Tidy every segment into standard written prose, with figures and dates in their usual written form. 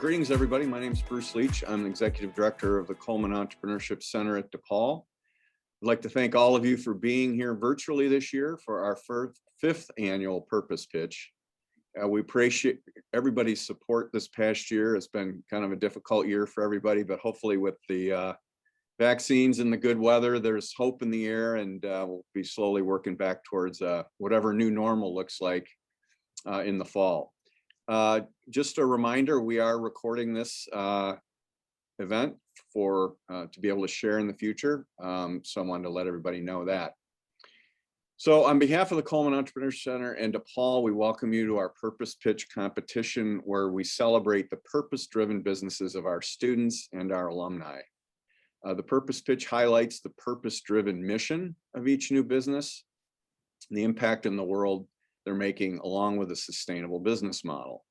Greetings, everybody. My name is Bruce Leach. I'm the Executive Director of the Coleman Entrepreneurship Center at DePaul. I'd like to thank all of you for being here virtually this year for our fifth annual Purpose Pitch. We appreciate everybody's support this past year. It's been kind of a difficult year for everybody, but hopefully with the vaccines and the good weather, there's hope in the air, and we'll be slowly working back towards whatever new normal looks like in the fall. Just a reminder, we are recording this event to be able to share in the future. So I wanted to let everybody know that. So on behalf of the Coleman Entrepreneurship Center and DePaul, we welcome you to our Purpose Pitch competition, where we celebrate the purpose-driven businesses of our students and our alumni. The Purpose Pitch highlights the purpose-driven mission of each new business, and the impact in the world they're making, along with a sustainable business model.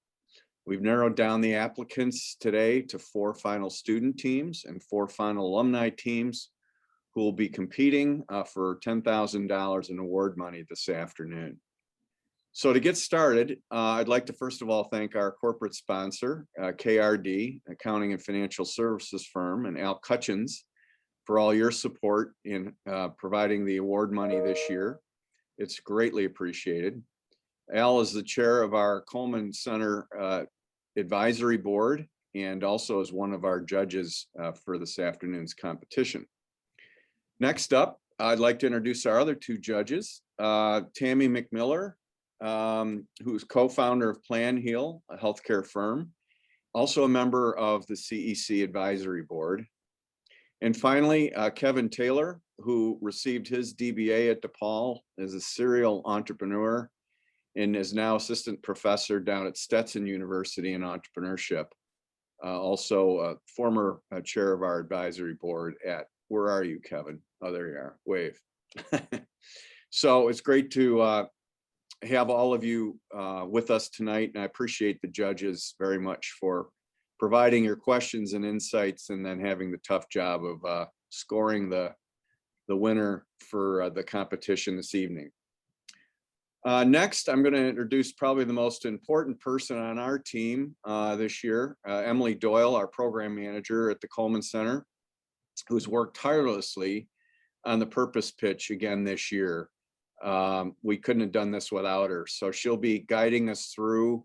We've narrowed down the applicants today to 4 final student teams and 4 final alumni teams who will be competing for $10,000 in award money this afternoon. So to get started, I'd like to first of all thank our corporate sponsor, KRD, Accounting and Financial Services Firm, and Al Cutchins for all your support in providing the award money this year. It's greatly appreciated. Al is the chair of our Coleman Center Advisory Board and also is one of our judges for this afternoon's competition. Next up, I'd like to introduce our other 2 judges, Tammy McMiller, who's co-founder of Plan Heal, a healthcare firm, also a member of the CEC Advisory Board. And finally, Kevin Taylor, who received his DBA at DePaul as a serial entrepreneur and is now assistant professor down at Stetson University in entrepreneurship. Also a former chair of our advisory board at, where are you, Kevin? Oh, there you are, wave. So it's great to have all of you with us tonight, and I appreciate the judges very much for providing your questions and insights, and then having the tough job of scoring the winner for the competition this evening. Next, I'm going to introduce probably the most important person on our team this year, Emily Doyle, our program manager at the Coleman Center, who's worked tirelessly on the Purpose Pitch again this year. We couldn't have done this without her. So she'll be guiding us through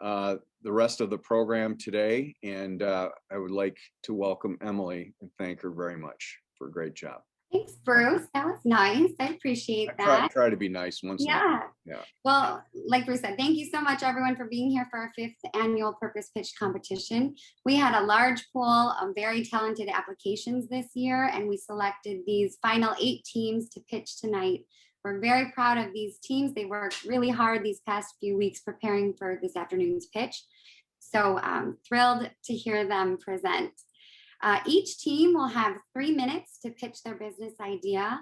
the rest of the program today. And I would like to welcome Emily and thank her very much for a great job. Thanks, Bruce. That was nice. I appreciate that. Try to be nice once in a while. Yeah. Well, like Bruce said, thank you so much, everyone, for being here for our 5th annual Purpose Pitch competition. We had a large pool of very talented applications this year, and we selected these final 8 teams to pitch tonight. We're very proud of these teams. They worked really hard these past few weeks preparing for this afternoon's pitch. So I'm thrilled to hear them present. Each team will have 3 minutes to pitch their business idea,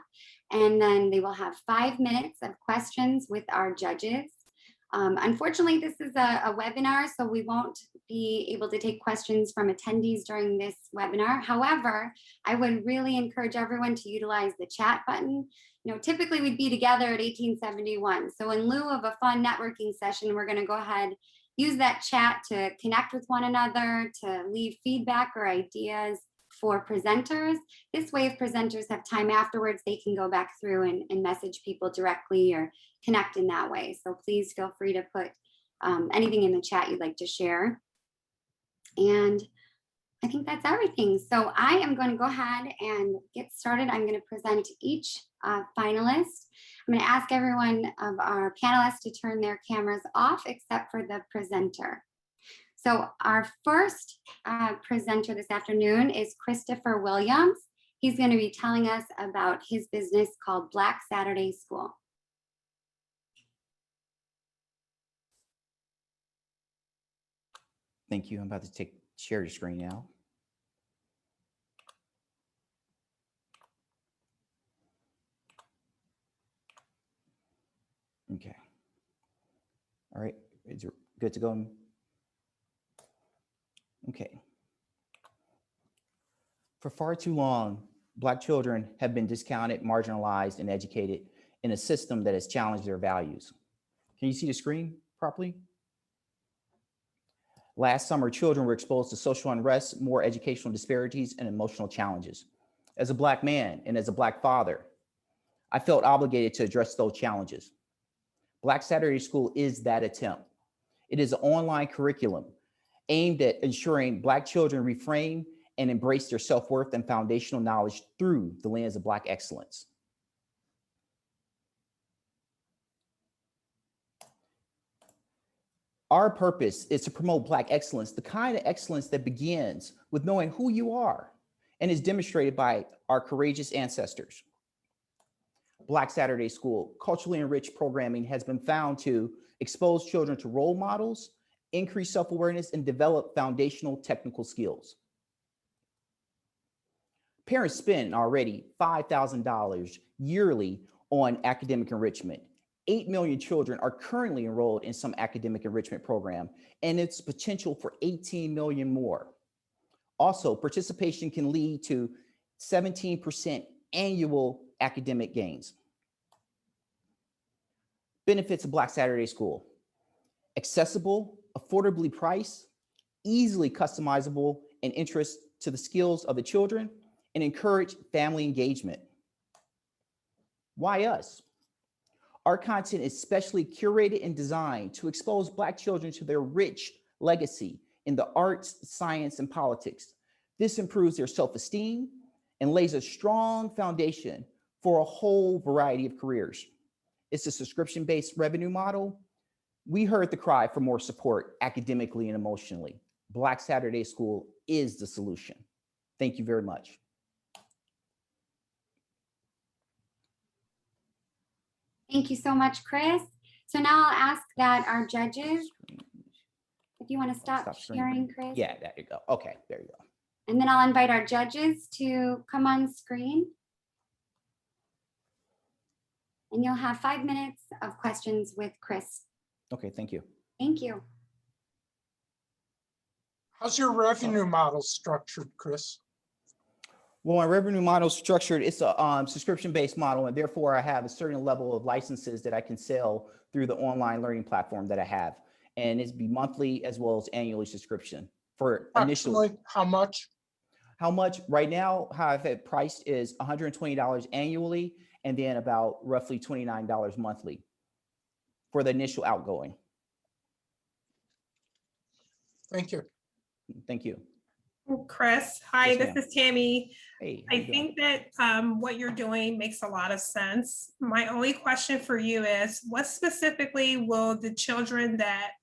and then they will have 5 minutes of questions with our judges. Unfortunately, this is a webinar, so we won't be able to take questions from attendees during this webinar. However, I would really encourage everyone to utilize the chat button. You know, typically we'd be together at 1871. So in lieu of a fun networking session, we're going to go ahead, use that chat to connect with one another, to leave feedback or ideas for presenters. This way, if presenters have time afterwards, they can go back through and message people directly or connect in that way. So please feel free to put anything in the chat you'd like to share. And I think that's everything. So I am going to go ahead and get started. I'm going to present each finalist. I'm going to ask everyone of our panelists to turn their cameras off except for the presenter. So our first presenter this afternoon is Christopher Williams. He's going to be telling us about his business called Black Saturday School. Thank you. I'm about to share your screen now. Okay. All right. Is it good to go? Okay. For far too long, Black children have been discounted, marginalized, and educated in a system that has challenged their values. Can you see the screen properly? Last summer, children were exposed to social unrest, more educational disparities, and emotional challenges. As a Black man and as a Black father, I felt obligated to address those challenges. Black Saturday School is that attempt. It is an online curriculum aimed at ensuring Black children reframe and embrace their self-worth and foundational knowledge through the lens of Black excellence. Our purpose is to promote Black excellence, the kind of excellence that begins with knowing who you are and is demonstrated by our courageous ancestors. Black Saturday School culturally enriched programming has been found to expose children to role models, increase self-awareness, and develop foundational technical skills. Parents spend already $5,000 yearly on academic enrichment. 8 million children are currently enrolled in some academic enrichment program, and its potential for 18 million more. Also, participation can lead to 17% annual academic gains. Benefits of Black Saturday School: accessible, affordably priced, easily customizable, and interest to the skills of the children, and encourage family engagement. Why us? Our content is specially curated and designed to expose Black children to their rich legacy in the arts, science, and politics. This improves their self-esteem and lays a strong foundation for a whole variety of careers. It's a subscription-based revenue model. We heard the cry for more support academically and emotionally. Black Saturday School is the solution. Thank you very much. Thank you so much, Chris. So now I'll ask that our judges, if you want to stop sharing, Chris. Yeah, there you go. Okay, there you go. And then I'll invite our judges to come on screen. And you'll have 5 minutes of questions with Chris. Okay, thank you. Thank you. How's your revenue model structured, Chris? Well, my revenue model is structured, it's a subscription-based model, and therefore I have a certain level of licenses that I can sell through the online learning platform that I have. And it's be monthly as well as annually subscription for initial. Approximately how much? How much right now, how I've had priced is $120 annually, and then about roughly $29 monthly for the initial outgoing. Thank you. Thank you. Chris, hi, Yes, this ma'am. is Tammy. Hey, how I you doing? think that what you're doing makes a lot of sense. My only question for you is, what specifically will the children that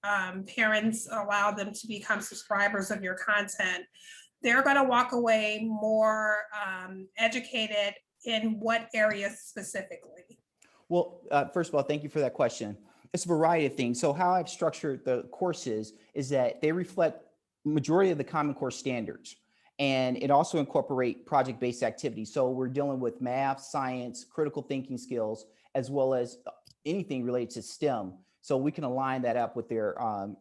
parents allow them to become subscribers of your content, they're going to walk away more educated in what areas specifically? Well, first of all, thank you for that question. It's a variety of things. So how I've structured the courses is that they reflect majority of the Common Core standards, and it also incorporate project-based activities. So we're dealing with math, science, critical thinking skills, as well as anything related to STEM. So we can align that up with their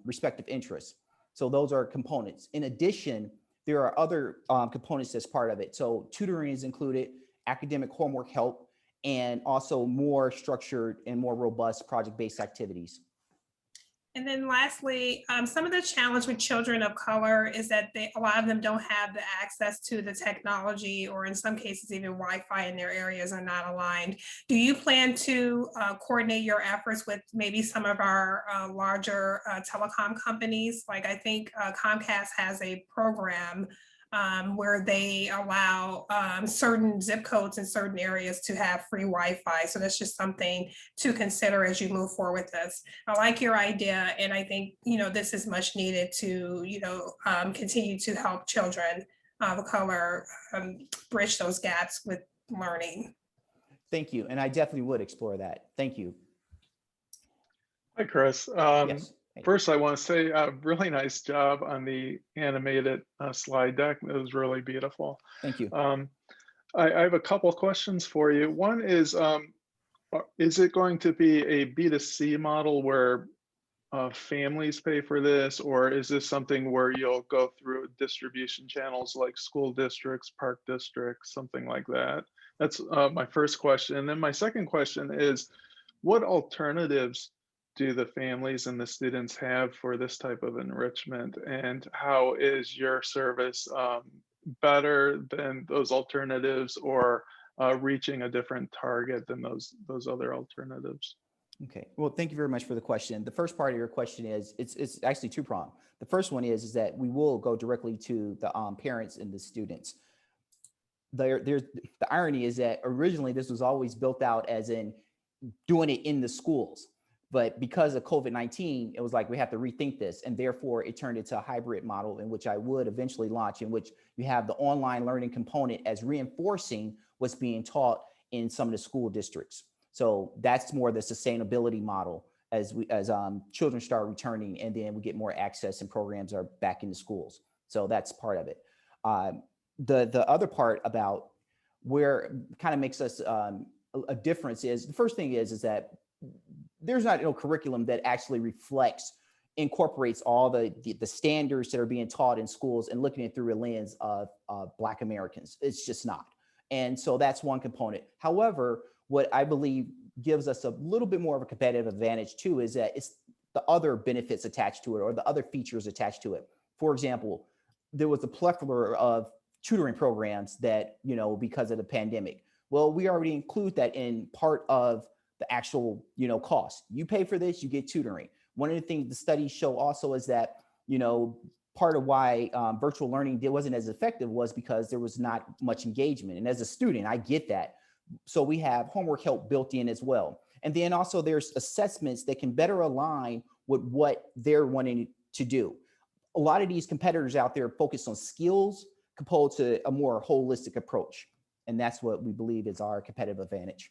respective interests. So those are components. In addition, there are other components as part of it. So tutoring is included, academic homework help, and also more structured and more robust project-based activities. And then lastly, some of the challenge with children of color is that a lot of them don't have the access to the technology, or in some cases even Wi-Fi in their areas are not aligned. Do you plan to coordinate your efforts with maybe some of our larger telecom companies? Like I think Comcast has a program where they allow certain zip codes in certain areas to have free Wi-Fi. So that's just something to consider as you move forward with this. I like your idea, and I think this is much needed to continue to help children of color bridge those gaps with learning. Thank you, and I definitely would explore that. Thank you. Hi, Chris. Yes. First, I want to say a really nice job on the animated slide deck. It was really beautiful. Thank you. I have a couple of questions for you. One is it going to be a B2C model where families pay for this, or is this something where you'll go through distribution channels like school districts, park districts, something like that? That's my first question. And then my second question is, what alternatives do the families and the students have for this type of enrichment? And how is your service better than those alternatives, or reaching a different target than those other alternatives? Okay, well, thank you very much for the question. The first part of your question is, it's actually two-pronged. The first one is that we will go directly to the parents and the students. The irony is that originally this was always built out as in doing it in the schools. But because of COVID-19, it was like, we have to rethink this. And therefore it turned into a hybrid model in which I would eventually launch, in which you have the online learning component as reinforcing what's being taught in some of the school districts. So that's more the sustainability model as children start returning, and then we get more access and programs are back in the schools. So that's part of it. The other part about where kind of makes us a difference is, the first thing is that there's not no curriculum that actually incorporates all the standards that are being taught in schools and looking at it through a lens of Black Americans. It's just not. And so that's one component. However, what I believe gives us a little bit more of a competitive advantage too is that it's the other benefits attached to it, or the other features attached to it. For example, there was a plethora of tutoring programs that, because of the pandemic. Well, we already include that in part of the actual, cost. You pay for this, you get tutoring. One of the things the studies show also is that, part of why virtual learning wasn't as effective was because there was not much engagement. And as a student, I get that. So we have homework help built in as well. And then also there's assessments that can better align with what they're wanting to do. A lot of these competitors out there focus on skills opposed to a more holistic approach. And that's what we believe is our competitive advantage.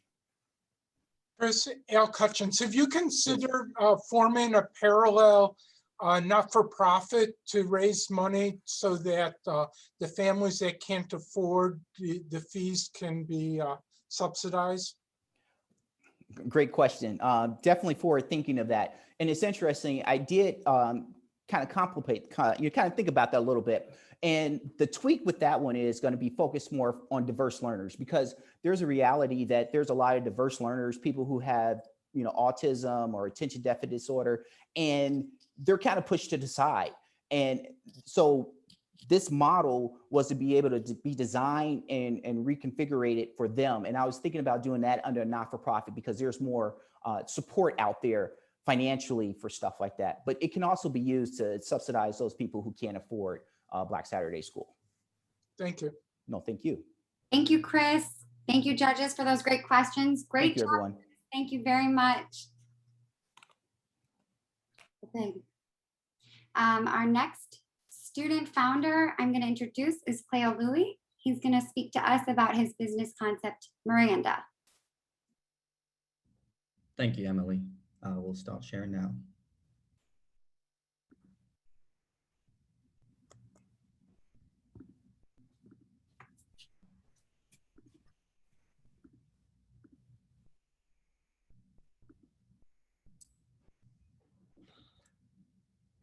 Chris, Al Cutchins, have you considered forming a parallel not-for-profit to raise money so that the families that can't afford the fees can be subsidized? Great question. Definitely forward thinking of that. And it's interesting. I did kind of think about that a little bit. And the tweak with that one is going to be focused more on diverse learners, because there's a reality that there's a lot of diverse learners, people who have, autism or attention deficit disorder, and they're kind of pushed to the side. And so this model was to be able to be designed and reconfigure it for them. And I was thinking about doing that under a not-for-profit because there's more support out there financially for stuff like that. But it can also be used to subsidize those people who can't afford Black Saturday School. Thank you. No, thank you. Thank you, Chris. Thank you, judges, for those great questions. Great Thank you, job. everyone. Thank you very much. Okay. Our next student founder I'm going to introduce is Claoe Louis. He's going to speak to us about his business concept, Miranda. Thank you, Emily. We'll start sharing now.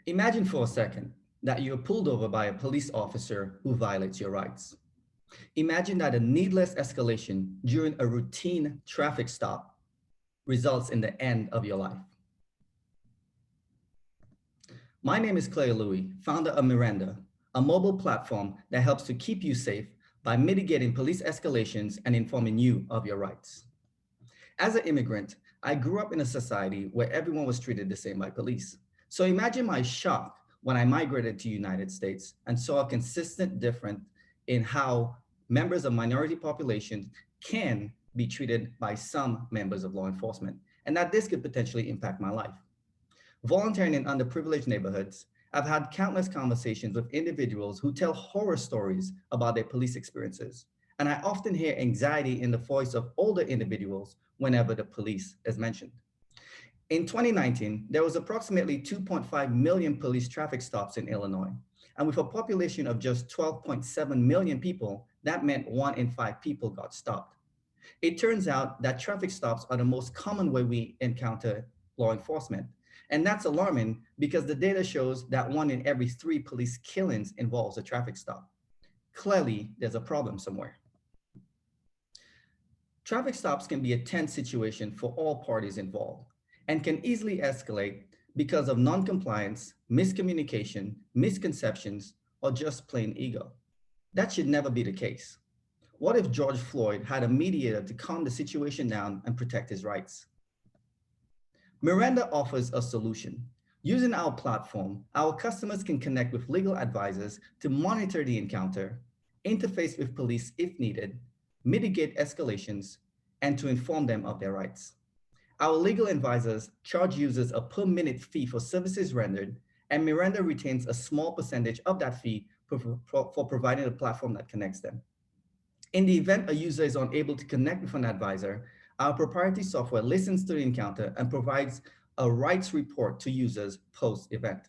Imagine for a second that you're pulled over by a police officer who violates your rights. Imagine that a needless escalation during a routine traffic stop results in the end of your life. My name is Claoe Louis, founder of Miranda, a mobile platform that helps to keep you safe by mitigating police escalations and informing you of your rights. As an immigrant, I grew up in a society where everyone was treated the same by police. So imagine my shock when I migrated to the United States and saw a consistent difference in how members of minority populations can be treated by some members of law enforcement, and that this could potentially impact my life. Volunteering in underprivileged neighborhoods, I've had countless conversations with individuals who tell horror stories about their police experiences. And I often hear anxiety in the voice of older individuals whenever the police is mentioned. In 2019, there was approximately 2.5 million police traffic stops in Illinois. And with a population of just 12.7 million people, that meant 1 in 5 people got stopped. It turns out that traffic stops are the most common way we encounter law enforcement. And that's alarming because the data shows that 1 in every 3 police killings involves a traffic stop. Clearly, there's a problem somewhere. Traffic stops can be a tense situation for all parties involved. and can easily escalate because of non-compliance, miscommunication, misconceptions, or just plain ego. That should never be the case. What if George Floyd had a mediator to calm the situation down and protect his rights? Miranda offers a solution. Using our platform, our customers can connect with legal advisors to monitor the encounter, interface with police if needed, mitigate escalations, and to inform them of their rights. Our legal advisors charge users a per-minute fee for services rendered, and Miranda retains a small percentage of that fee for providing a platform that connects them. In the event a user is unable to connect with an advisor, our proprietary software listens to the encounter and provides a rights report to users post-event.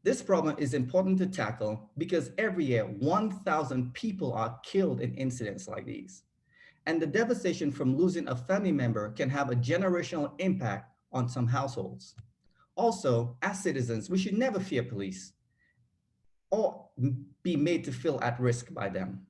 This problem is important to tackle because every year, 1,000 people are killed in incidents like these. And the devastation from losing a family member can have a generational impact on some households. Also, as citizens, we should never fear police or be made to feel at risk by them.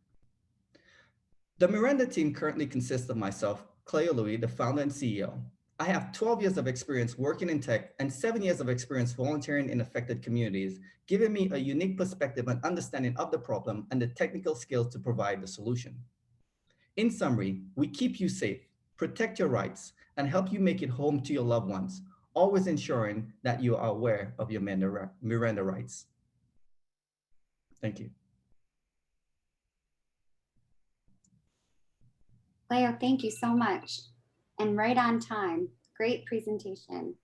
The Miranda team currently consists of myself, Claoe Louis, the founder and CEO. I have 12 years of experience working in tech and 7 years of experience volunteering in affected communities, giving me a unique perspective and understanding of the problem and the technical skills to provide the solution. In summary, we keep you safe, protect your rights, and help you make it home to your loved ones, always ensuring that you are aware of your Miranda rights. Thank you. Leo, thank you so much. And right on time. Great presentation.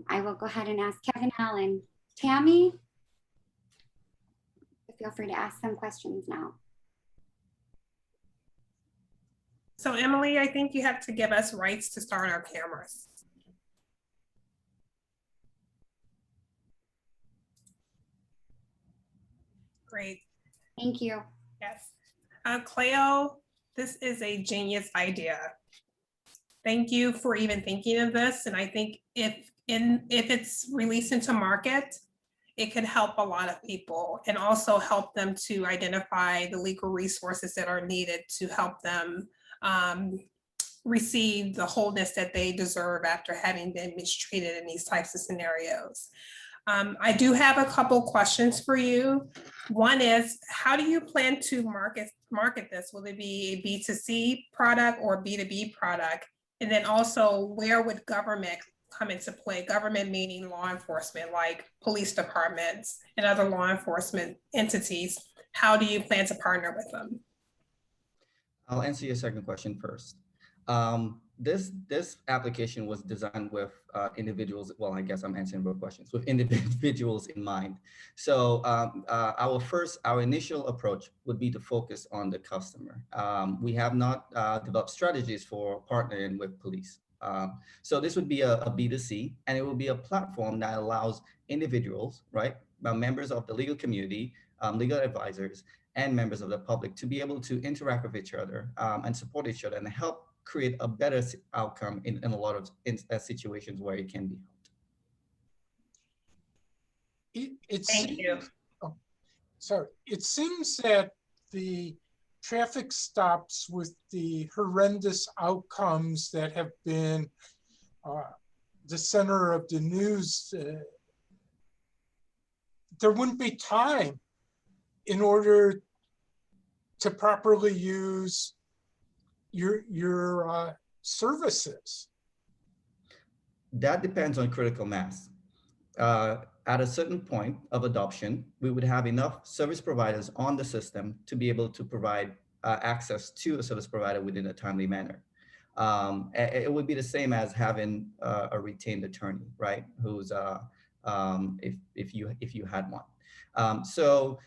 I will go ahead and ask Kevin Allen. Tammy, feel free to ask some questions now. So Emily, I think you have to give us rights to start our cameras. Great. Thank you. Yes. Claoe, this is a genius idea. Thank you for even thinking of this. And I think if it's released into market, it could help a lot of people and also help them to identify the legal resources that are needed to help them receive the wholeness that they deserve after having been mistreated in these types of scenarios. I do have a couple questions for you. One is, how do you plan to market this? Will it be a B2C product or a B2B product? And then also, where would government come into play? Government meaning law enforcement, like police departments and other law enforcement entities. How do you plan to partner with them? I'll answer your second question first. This application was designed with individuals. Well, I guess I'm answering both questions with individuals in mind. So our initial approach would be to focus on the customer. We have not developed strategies for partnering with police. So this would be a B2C, and it will be a platform that allows individuals, right, members of the legal community, legal advisors, and members of the public to be able to interact with each other and support each other and help create a better outcome in a lot of situations where it can be helped. Thank you. Sorry, it seems that the traffic stops with the horrendous outcomes that have been the center of the news, there wouldn't be time in order to properly use your services. That depends on critical mass. At a certain point of adoption, we would have enough service providers on the system to be able to provide access to a service provider within a timely manner. It would be the same as having a retained attorney, right? Who's if you had one. So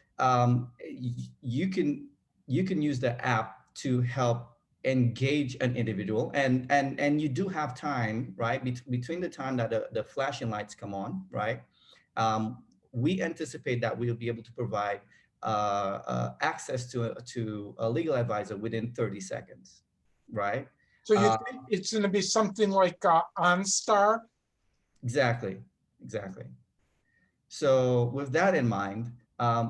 you can use the app to help engage an individual, and you do have time, right, between the time that the flashing lights come on, right? We anticipate that we'll be able to provide access to a legal advisor within 30 seconds, right? So you think it's going to be something like OnStar? Exactly. So with that in mind,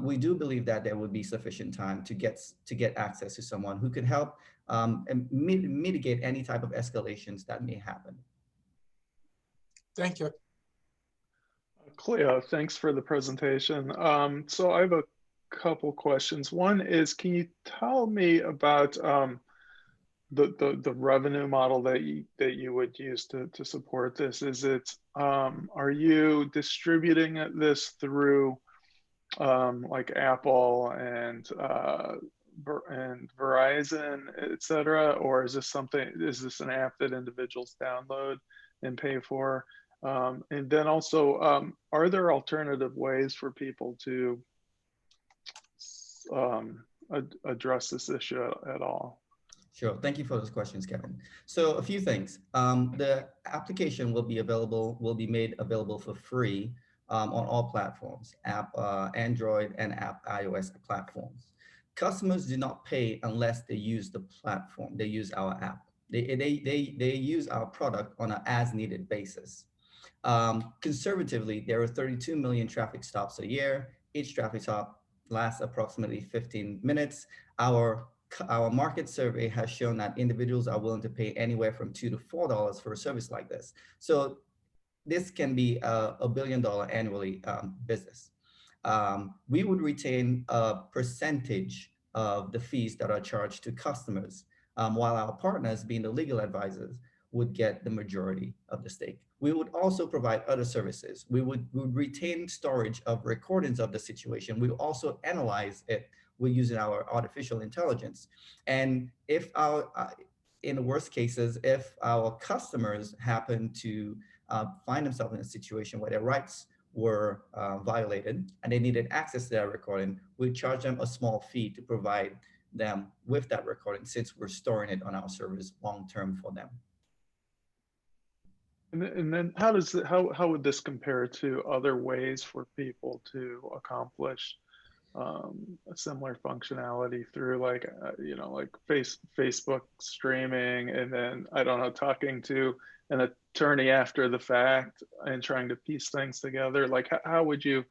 we do believe that there would be sufficient time to get access to someone who could help and mitigate any type of escalations that may happen. Thank you. Cleo, thanks for the presentation. So I have a couple questions. One is, can you tell me about the revenue model that you would use to support this? Is it, are you distributing this through like Apple and Verizon, et cetera, or is this an app that individuals download and pay for? And then also, are there alternative ways for people to address this issue at all? Sure. Thank you for those questions, Kevin. So a few things. The application will be made available for free on all platforms, Android and iOS platforms. Customers do not pay unless they use the platform. They use our app. They use our product on an as-needed basis. Conservatively, there are 32 million traffic stops a year. Each traffic stop lasts approximately 15 minutes. Our market survey has shown that individuals are willing to pay anywhere from $2 to $4 for a service like this. So this can be a $1 billion annually business. We would retain a percentage of the fees that are charged to customers, while our partners, being the legal advisors, would get the majority of the stake. We would also provide other services. We would retain storage of recordings of the situation. We would also analyze it. We're using our artificial intelligence. And if in the worst cases, if our customers happen to find themselves in a situation where their rights were violated and they needed access to that recording, we'd charge them a small fee to provide them with that recording, since we're storing it on our servers long-term for them. And then how would this compare to other ways for people to accomplish a similar functionality through like Facebook streaming, and then, I don't know, talking to an attorney after the fact and trying to piece things together? Like, how would you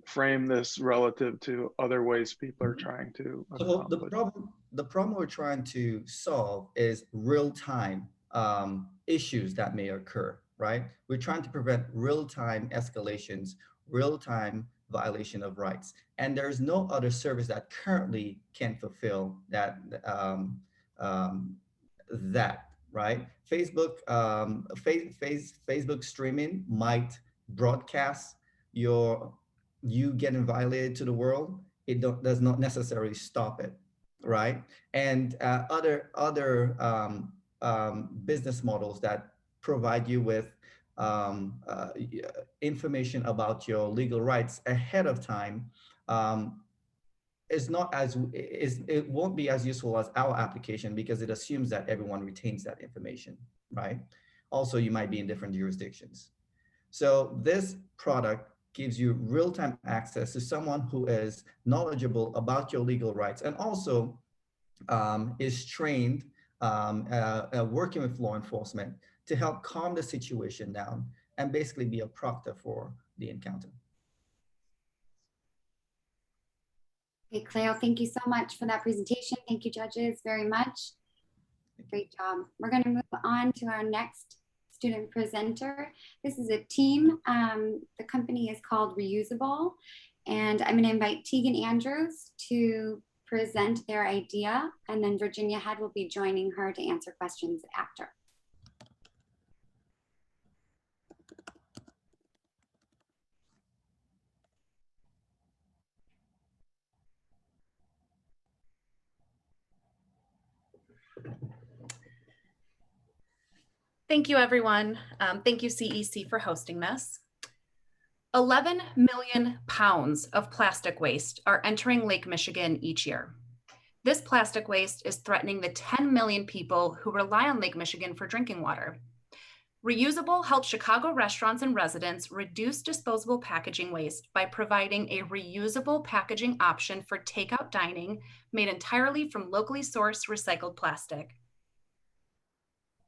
frame this relative to other ways people are trying to accomplish? So the problem we're trying to solve is real-time issues that may occur, right? We're trying to prevent real-time escalations, real-time violation of rights. And there's no other service that currently can fulfill that, right? Facebook, Facebook streaming might broadcast you getting violated to the world. It does not necessarily stop it, right? And other business models that provide you with information about your legal rights ahead of time it won't be as useful as our application, because it assumes that everyone retains that information, right? Also, you might be in different jurisdictions. So this product gives you real-time access to someone who is knowledgeable about your legal rights, and also is trained working with law enforcement to help calm the situation down and basically be a proctor for the encounter. Okay, Claoe, thank you so much for that presentation. Thank you, judges, very much. Great job. We're going to move on to our next student presenter. This is a team. The company is called Reusable, and I'm going to invite Tegan Andrews to present their idea, and then Virginia Head will be joining her to answer questions after. Thank you, everyone. Thank you, CEC, for hosting this. 11 million pounds of plastic waste are entering Lake Michigan each year. This plastic waste is threatening the 10 million people who rely on Lake Michigan for drinking water. Reusable helps Chicago restaurants and residents reduce disposable packaging waste by providing a reusable packaging option for takeout dining made entirely from locally sourced recycled plastic.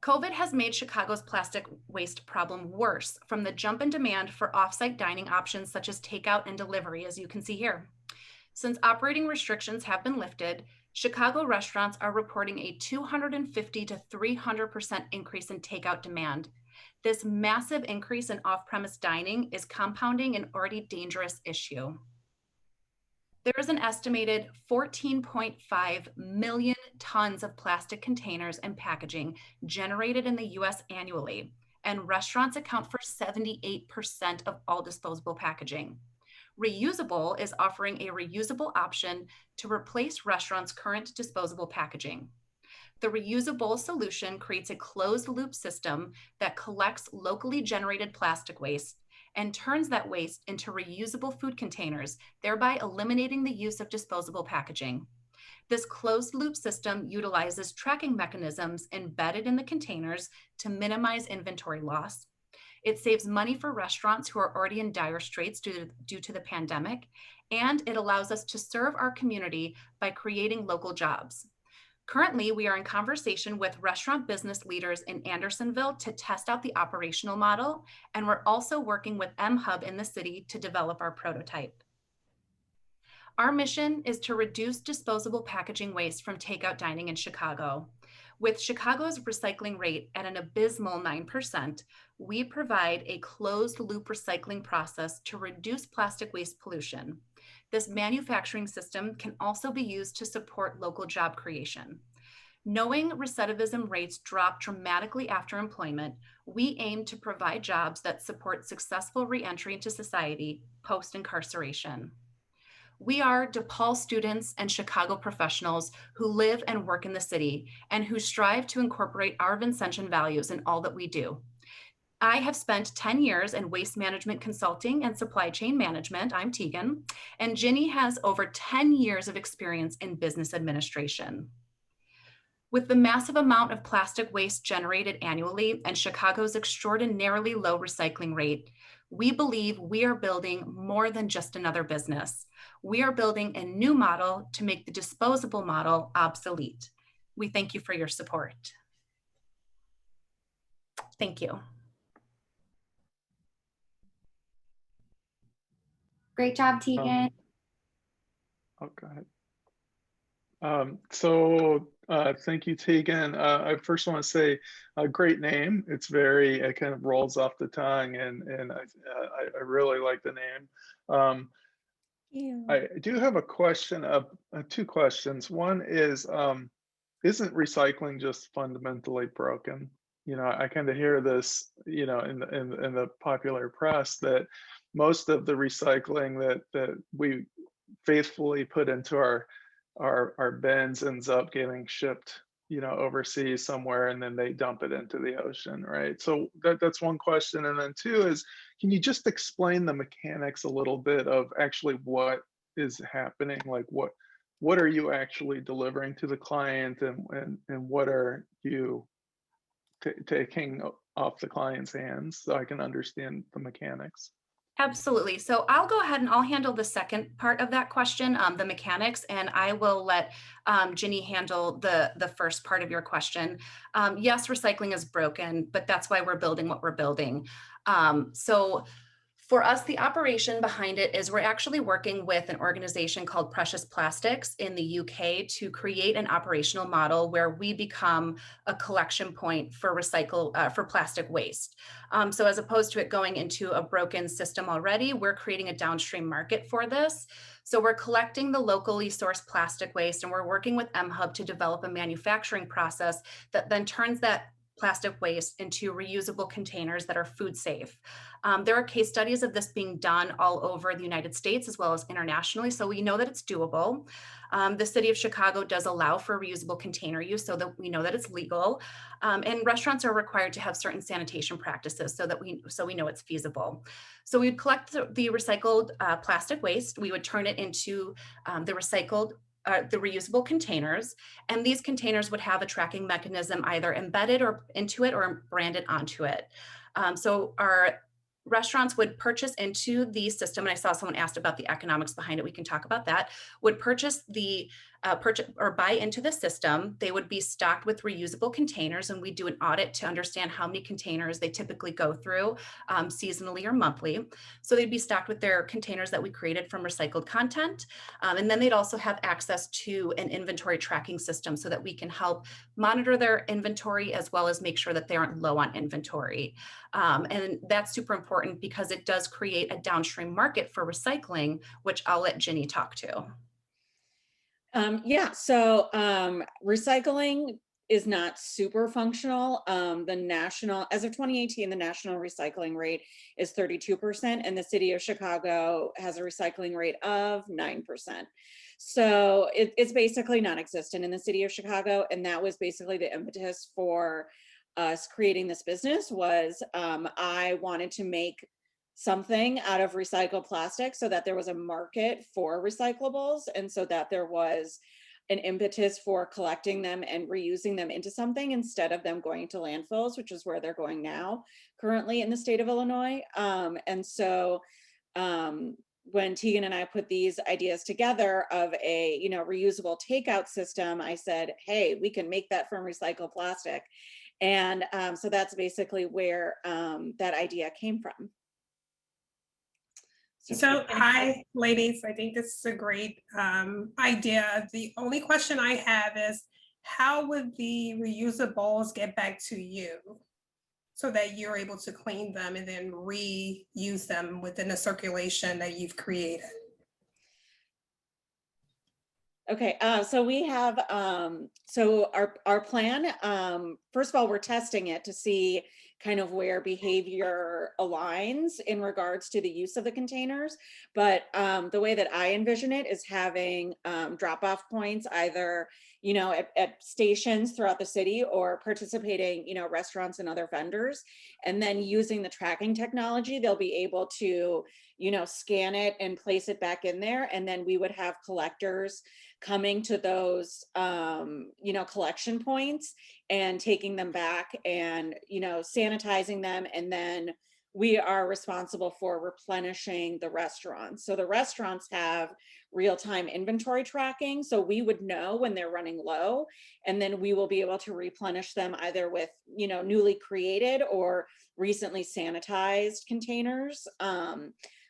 COVID has made Chicago's plastic waste problem worse from the jump in demand for off-site dining options such as takeout and delivery, as you can see here. Since operating restrictions have been lifted, Chicago restaurants are reporting a 250 to 300% increase in takeout demand. This massive increase in off-premise dining is compounding an already dangerous issue. There is an estimated 14.5 million tons of plastic containers and packaging generated in the US annually, and restaurants account for 78% of all disposable packaging. Reusable is offering a reusable option to replace restaurants' current disposable packaging. The reusable solution creates a closed loop system that collects locally generated plastic waste and turns that waste into reusable food containers, thereby eliminating the use of disposable packaging. This closed loop system utilizes tracking mechanisms embedded in the containers to minimize inventory loss. It saves money for restaurants who are already in dire straits due to the pandemic, and it allows us to serve our community by creating local jobs. Currently, we are in conversation with restaurant business leaders in Andersonville to test out the operational model, and we're also working with MHub in the city to develop our prototype. Our mission is to reduce disposable packaging waste from takeout dining in Chicago. With Chicago's recycling rate at an abysmal 9%, we provide a closed loop recycling process to reduce plastic waste pollution. This manufacturing system can also be used to support local job creation. Knowing recidivism rates drop dramatically after employment, we aim to provide jobs that support successful reentry into society post-incarceration. We are DePaul students and Chicago professionals who live and work in the city and who strive to incorporate our Vincentian values in all that we do. I have spent 10 years in waste management consulting and supply chain management. I'm Tegan, and Ginny has over 10 years of experience in business administration. With the massive amount of plastic waste generated annually and Chicago's extraordinarily low recycling rate, we believe we are building more than just another business. We are building a new model to make the disposable model obsolete. We thank you for your support. Thank you. Great job, Tegan. Oh, go ahead. Thank you, Tegan. I first want to say a great name. It's very, it kind of rolls off the tongue, and I really like the name. I do have a question, two questions. One is, isn't recycling just fundamentally broken? You know, I kind of hear this, you know, in the popular press that most of the recycling that we faithfully put into our bins ends up getting shipped, you know, overseas somewhere, and then they dump it into the ocean, right? So that's one question. And then two is, can you just explain the mechanics a little bit of actually what is happening? Like what are you actually delivering to the client, and what are you taking off the client's hands, so I can understand the mechanics? Absolutely. So I'll go ahead and I'll handle the second part of that question, the mechanics, and I will let Ginny handle the first part of your question. Yes, recycling is broken, but that's why we're building what we're building. So for us, the operation behind it is we're actually working with an organization called Precious Plastics in the UK to create an operational model where we become a collection point for for plastic waste. So as opposed to it going into a broken system already, we're creating a downstream market for this. So we're collecting the locally sourced plastic waste, and we're working with MHub to develop a manufacturing process that then turns that plastic waste into reusable containers that are food safe. There are case studies of this being done all over the United States as well as internationally, so we know that it's doable. The city of Chicago does allow for reusable container use, so that we know that it's legal. And restaurants are required to have certain sanitation practices so we know it's feasible. So we'd collect the recycled plastic waste, we would turn it into the reusable containers, and these containers would have a tracking mechanism either embedded or into it or branded onto it. So our restaurants would purchase into the system, and I saw someone asked about the economics behind it. We can talk about that. Would purchase the purchase or buy into the system, they would be stocked with reusable containers, and we do an audit to understand how many containers they typically go through seasonally or monthly. So they'd be stocked with their containers that we created from recycled content. And then they'd also have access to an inventory tracking system so that we can help monitor their inventory as well as make sure that they aren't low on inventory. And that's super important because it does create a downstream market for recycling, which I'll let Ginny talk to. Recycling is not super functional. The national, as of 2018, the national recycling rate is 32%, and the city of Chicago has a recycling rate of 9%. So it's basically non-existent in the city of Chicago, and that was basically the impetus for us creating this business. Was I wanted to make something out of recycled plastic so that there was a market for recyclables, and so that there was an impetus for collecting them and reusing them into something instead of them going to landfills, which is where they're going now currently in the state of Illinois. When Tegan and I put these ideas together of a reusable takeout system, I said, hey, we can make that from recycled plastic. And so that's basically where that idea came from. So, hi, ladies. I think this is a great idea. The only question I have is, how would the reusables get back to you so that you're able to clean them and then reuse them within the circulation that you've created? Okay, so we have, so our plan, first of all, we're testing it to see kind of where behavior aligns in regards to the use of the containers. But the way that I envision it is having drop-off points either, at stations throughout the city or participating, restaurants and other vendors. And then using the tracking technology, they'll be able to, scan it and place it back in there. And then we would have collectors coming to those, collection points and taking them back and, sanitizing them. And then we are responsible for replenishing the restaurants. So the restaurants have real-time inventory tracking. So we would know when they're running low, and then we will be able to replenish them either with, newly created or recently sanitized containers.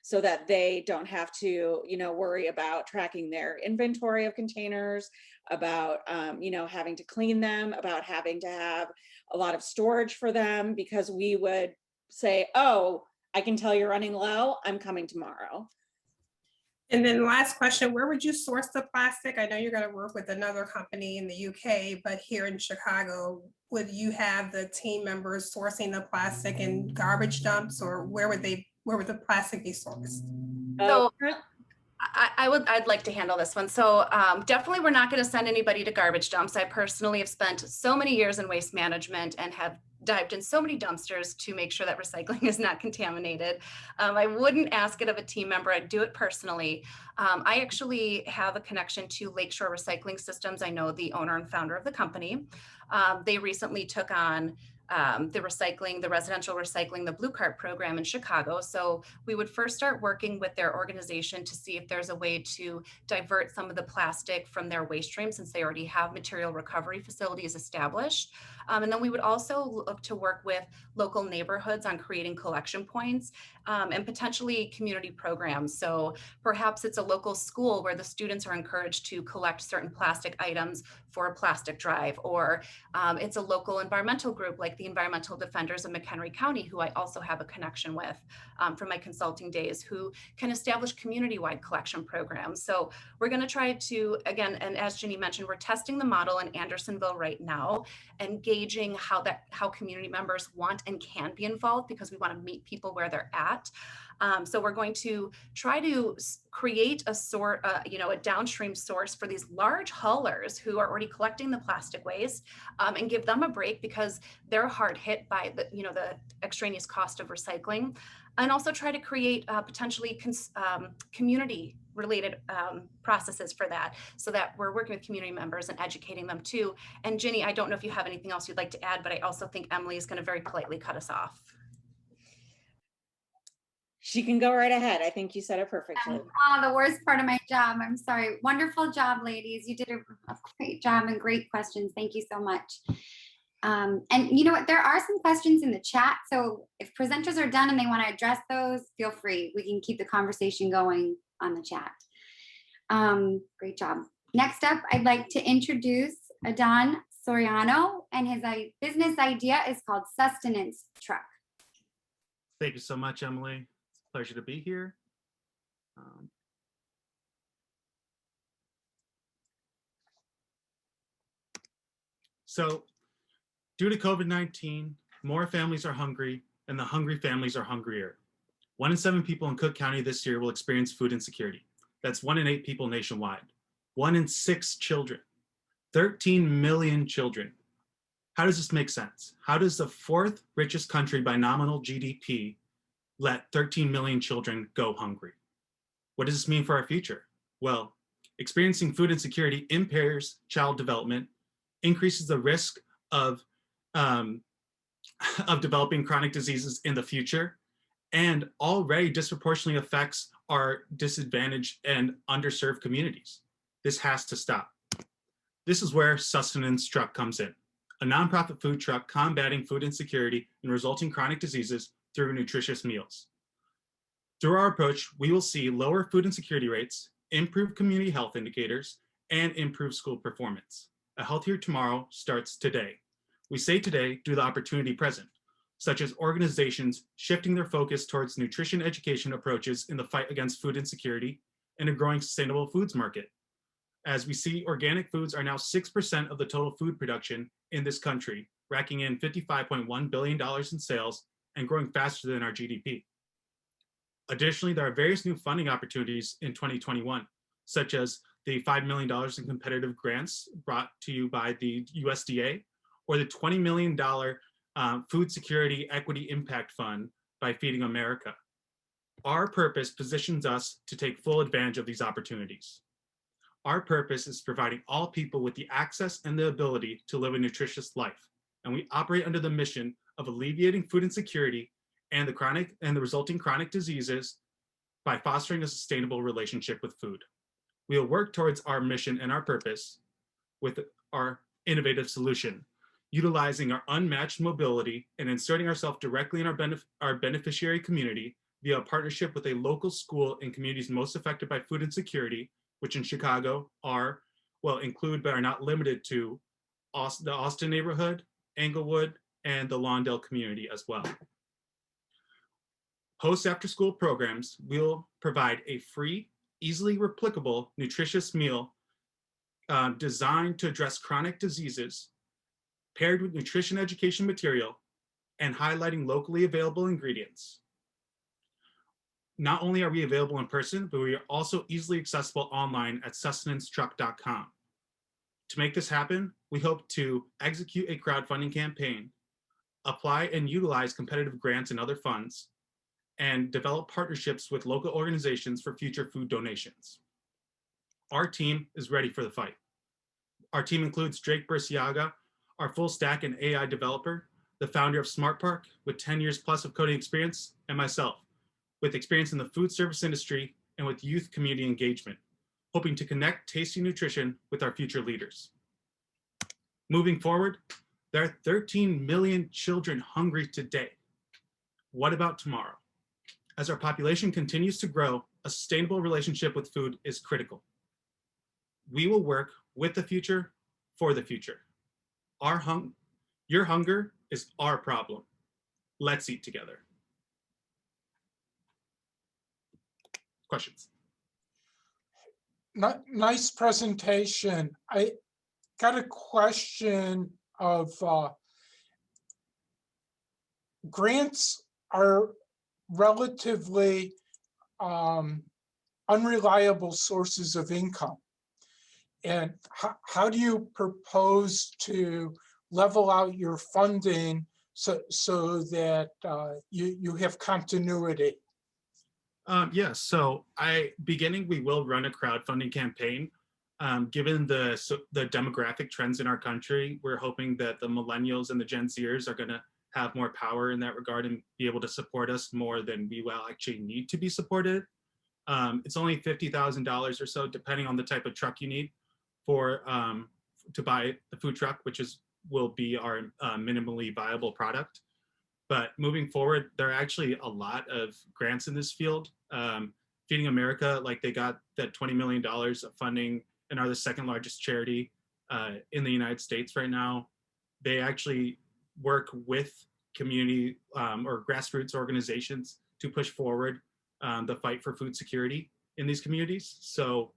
So that they don't have to, worry about tracking their inventory of containers, about, having to clean them, about having to have a lot of storage for them, because we would say, oh, I can tell you're running low, I'm coming tomorrow. And then last question, where would you source the plastic? I know you're going to work with another company in the UK, but here in Chicago, would you have the team members sourcing the plastic in garbage dumps, or where would the plastic be sourced? So I'd like to handle this one. So definitely we're not going to send anybody to garbage dumps. I personally have spent so many years in waste management and have dived in so many dumpsters to make sure that recycling is not contaminated. I wouldn't ask it of a team member. I'd do it personally. I actually have a connection to Lakeshore Recycling Systems. I know the owner and founder of the company. They recently took on the residential recycling, the Blue Cart program in Chicago. So we would first start working with their organization to see if there's a way to divert some of the plastic from their waste stream, since they already have material recovery facilities established. And then we would also look to work with local neighborhoods on creating collection points and potentially community programs. So perhaps it's a local school where the students are encouraged to collect certain plastic items for a plastic drive, or it's a local environmental group like the Environmental Defenders of McHenry County, who I also have a connection with from my consulting days, who can establish community-wide collection programs. So we're going to try to, again, and as Ginny mentioned, we're testing the model in Andersonville right now and gauging how community members want and can be involved, because we want to meet people where they're at. So we're going to try to create a downstream source for these large haulers who are already collecting the plastic waste, and give them a break because they're hard hit by the extraneous cost of recycling, and also try to create potentially community related processes for that, so that we're working with community members and educating them too. And Ginny, I don't know if you have anything else you'd like to add, but I also think Emily is going to very politely cut us off. She can go right ahead. I think you said it perfectly. Oh, the worst part of my job. I'm sorry. Wonderful job, ladies. You did a great job and great questions. Thank you so much. And you know what? There are some questions in the chat. So if presenters are done and they want to address those, feel free. We can keep the conversation going on the chat. Great job. Next up, I'd like to introduce Adon Soriano, and his business idea is called Sustenance Truck. Thank you so much, Emily. It's a pleasure to be here. So, due to COVID-19, more families are hungry, and the hungry families are hungrier. 1 in 7 people in Cook County this year will experience food insecurity. That's 1 in 8 people nationwide. 1 in 6 children. 13 million children. How does this make sense? How does the 4th richest country by nominal GDP let 13 million children go hungry? What does this mean for our future? Well, experiencing food insecurity impairs child development, increases the risk of developing chronic diseases in the future, and already disproportionately affects our disadvantaged and underserved communities. This has to stop. This is where Sustenance Truck comes in, a nonprofit food truck combating food insecurity and resulting chronic diseases through nutritious meals. Through our approach, we will see lower food insecurity rates, improved community health indicators, and improved school performance. A healthier tomorrow starts today. We say today due to the opportunity present, such as organizations shifting their focus towards nutrition education approaches in the fight against food insecurity and a growing sustainable foods market. As we see, organic foods are now 6% of the total food production in this country, racking in $55.1 billion in sales and growing faster than our GDP. Additionally, there are various new funding opportunities in 2021, such as the $5 million in competitive grants brought to you by the USDA, or the $20 million Food Security Equity Impact Fund by Feeding America. Our purpose positions us to take full advantage of these opportunities. Our purpose is providing all people with the access and the ability to live a nutritious life, and we operate under the mission of alleviating food insecurity and the resulting chronic diseases by fostering a sustainable relationship with food. We will work towards our mission and our purpose with our innovative solution, utilizing our unmatched mobility and inserting ourselves directly in our beneficiary community via a partnership with a local school in communities most affected by food insecurity, which in Chicago are, include but are not limited to the Austin neighborhood, Englewood, and the Lawndale community as well. Post after school programs will provide a free, easily replicable, nutritious meal designed to address chronic diseases, paired with nutrition education material and highlighting locally available ingredients. Not only are we available in person, but we are also easily accessible online at sustenanceTruck.com. To make this happen, we hope to execute a crowdfunding campaign, apply and utilize competitive grants and other funds, and develop partnerships with local organizations for future food donations. Our team is ready for the fight. Our team includes Drake Bursiaga, our full stack and AI developer, the founder of Smart Park with 10 years plus of coding experience, and myself, with experience in the food service industry and with youth community engagement, hoping to connect tasty nutrition with our future leaders. Moving forward, there are 13 million children hungry today. What about tomorrow? As our population continues to grow, a sustainable relationship with food is critical. We will work with the future for the future. Your hunger is our problem. Let's eat together. Questions? Nice presentation. I got a question of grants are relatively unreliable sources of income. And how do you propose to level out your funding so that you have continuity? Yes, so we will run a crowdfunding campaign. Given the demographic trends in our country, we're hoping that the millennials and the Gen Zers are going to have more power in that regard and be able to support us more than we will actually need to be supported. It's only $50,000 or so, depending on the type of truck you need for to buy the food truck, which will be our minimally viable product. But moving forward, there are actually a lot of grants in this field. Feeding America, like they got that $20 million of funding and are the second largest charity in the United States right now. They actually work with community or grassroots organizations to push forward the fight for food security in these communities. So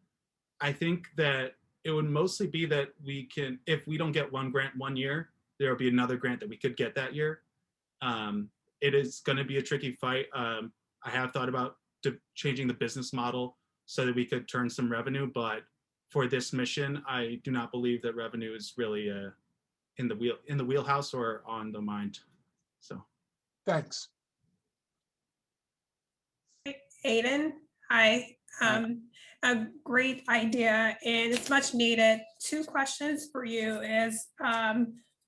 I think that it would mostly be that we can, if we don't get one grant one year, there will be another grant that we could get that year. It is going to be a tricky fight. I have thought about changing the business model so that we could turn some revenue, but for this mission, I do not believe that revenue is really in the wheelhouse or on the mind. So, Thanks. Aiden, hi. A great idea, and it's much needed. Two questions for you is,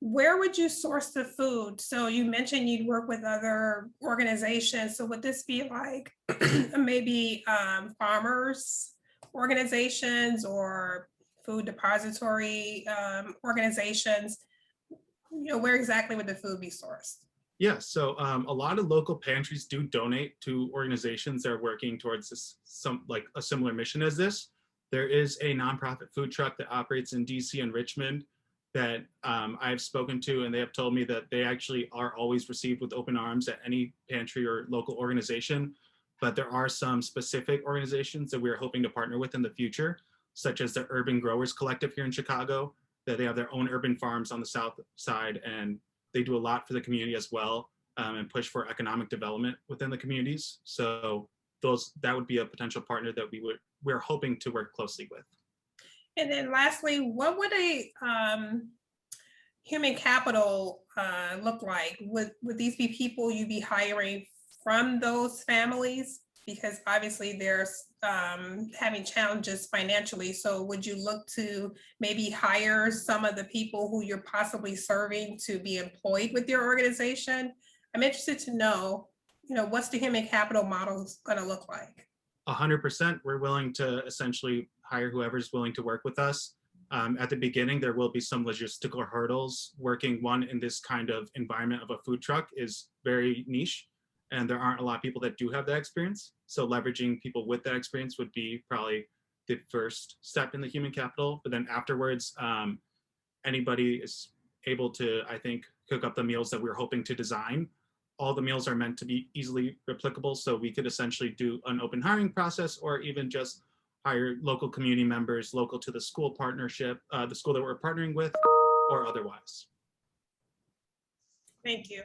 where would you source the food? So you mentioned you'd work with other organizations. So would this be like maybe farmers organizations or food depository organizations? You know, where exactly would the food be sourced? yeah, so a lot of local pantries do donate to organizations that are working towards this, like a similar mission as this. There is a nonprofit food truck that operates in DC and Richmond that I've spoken to, and they have told me that they actually are always received with open arms at any pantry or local organization. But there are some specific organizations that we're hoping to partner with in the future, such as the Urban Growers Collective here in Chicago, that they have their own urban farms on the south side, and they do a lot for the community as well, and push for economic development within the communities. So that would be a potential partner that we're hoping to work closely with. And then lastly, what would a human capital look like? Would these be people you'd be hiring from those families? Because obviously they're having challenges financially. So would you look to maybe hire some of the people who you're possibly serving to be employed with your organization? I'm interested to know, you know, what's the human capital model going to look like? 100%, we're willing to essentially hire whoever's willing to work with us. At the beginning, there will be some logistical hurdles. Working in this kind of environment of a food truck is very niche, and there aren't a lot of people that do have that experience. So leveraging people with that experience would be probably the first step in the human capital. But then afterwards, anybody is able to, I think, cook up the meals that we're hoping to design. All the meals are meant to be easily replicable, so we could essentially do an open hiring process, or even just hire local community members local to the school partnership, the school that we're partnering with, or otherwise. Thank you.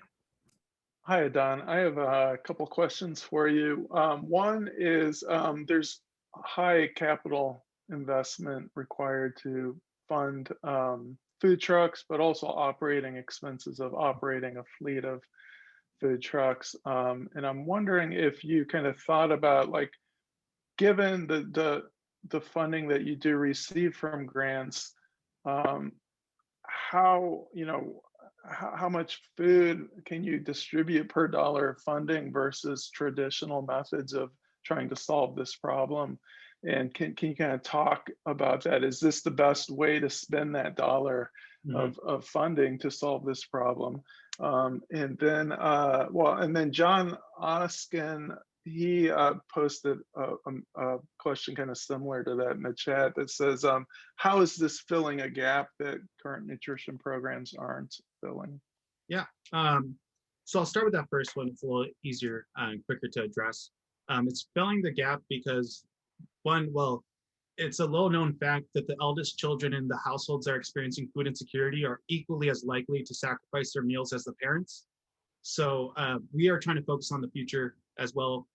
Hi, Don. I have a couple questions for you. One is there's high capital investment required to fund food trucks, but also operating expenses of operating a fleet of food trucks. And I'm wondering if you kind of thought about, like, given the funding that you do receive from grants, how, you know, how much food can you distribute per dollar of funding versus traditional methods of trying to solve this problem? And can you kind of talk about that? Is this the best way to spend that dollar of funding to solve this problem? And then John Oskin, he posted a question kind of similar to that in the chat that says, how is this filling a gap that current nutrition programs aren't filling? Yeah, so I'll start with that first one. It's a little easier and quicker to address. It's filling the gap because it's a low-known fact that the eldest children in the households that are experiencing food insecurity are equally as likely to sacrifice their meals as the parents. So we are trying to focus on the future as well,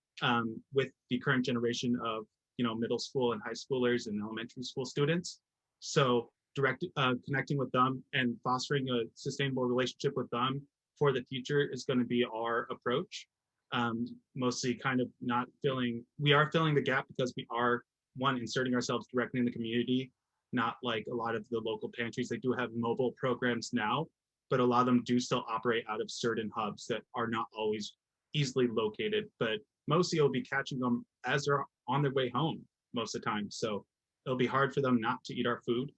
with the current generation of middle school and high schoolers and elementary school students. So connecting with them and fostering a sustainable relationship with them for the future is going to be our approach. Mostly kind of we are filling the gap because we are inserting ourselves directly in the community, not like a lot of the local pantries. They do have mobile programs now, but a lot of them do still operate out of certain hubs that are not always easily located, but mostly it'll be catching them as they're on their way home most of the time. So it'll be hard for them not to eat our food.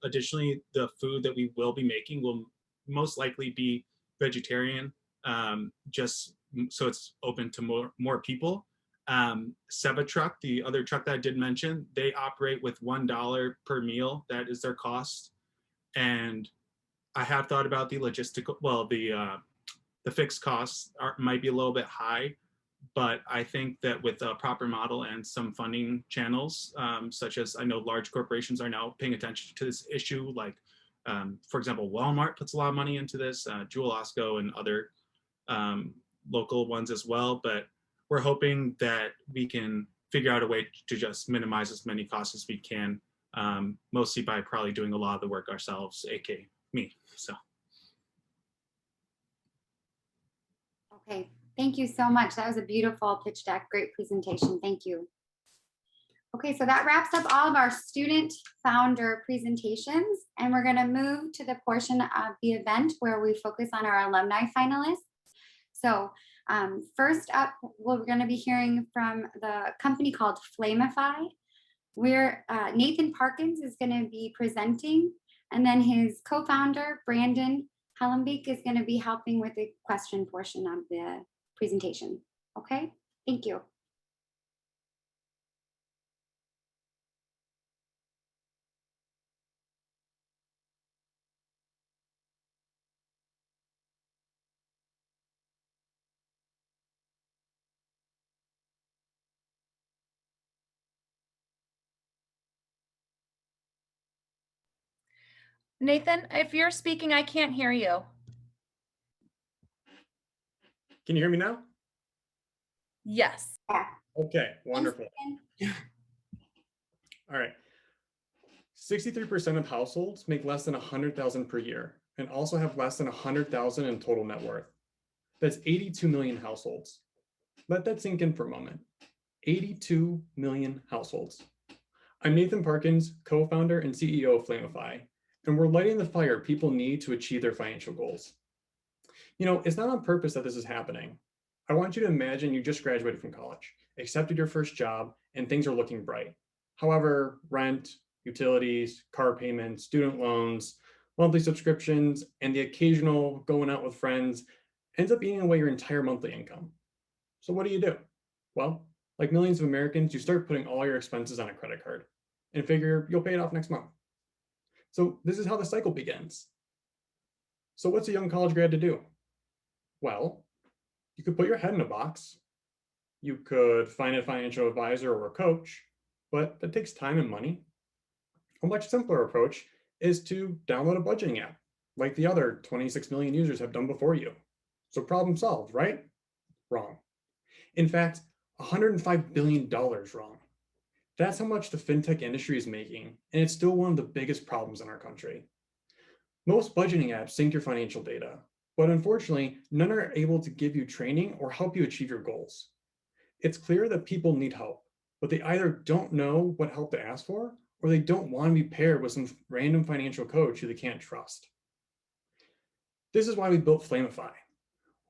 Additionally, the food that we will be making will most likely be vegetarian, just so it's open to more people. Seva Truck, the other truck that I did mention, they operate with $1 per meal. That is their cost. And I have thought about the logistical, well, the fixed costs might be a little bit high, but I think that with a proper model and some funding channels, such as I know large corporations are now paying attention to this issue, like for example, Walmart puts a lot of money into this, Jewel Osco and other local ones as well. But we're hoping that we can figure out a way to just minimize as many costs as we can, mostly by probably doing a lot of the work ourselves, aka me. So. Okay, thank you so much. That was a beautiful pitch deck. Great presentation. Thank you. Okay, so that wraps up all of our student founder presentations, and we're going to move to the portion of the event where we focus on our alumni finalists. So first up, we're going to be hearing from the company called Flamify, where Nathan Parkins is going to be presenting, and then his co-founder, Brandon Hallenbeek, is going to be helping with the question portion of the presentation. Okay, thank you. Nathan, if you're speaking, I can't hear you. Can you hear me now? Yes. Okay, wonderful. All right. 63% of households make less than 100,000 per year and also have less than 100,000 in total net worth. That's 82 million households. Let that sink in for a moment. 82 million households. I'm Nathan Parkins, co-founder and CEO of Flamify, and we're lighting the fire people need to achieve their financial goals. You know, it's not on purpose that this is happening. I want you to imagine you just graduated from college, accepted your first job, and things are looking bright. However, rent, utilities, car payments, student loans, monthly subscriptions, and the occasional going out with friends ends up eating away your entire monthly income. So what do? Well, like millions of Americans, you start putting all your expenses on a credit card and figure you'll pay it off next month. So this is how the cycle begins. So what's a young college grad to do? Well, you could put your head in a box. You could find a financial advisor or a coach, but that takes time and money. A much simpler approach is to download a budgeting app, like the other 26 million users have done before you. So problem solved, right? Wrong. In fact, $105 billion wrong. That's how much the fintech industry is making, and it's still one of the biggest problems in our country. Most budgeting apps sync your financial data, but unfortunately, none are able to give you training or help you achieve your goals. It's clear that people need help, but they either don't know what help to ask for, or they don't want to be paired with some random financial coach who they can't trust. This is why we built Flamify.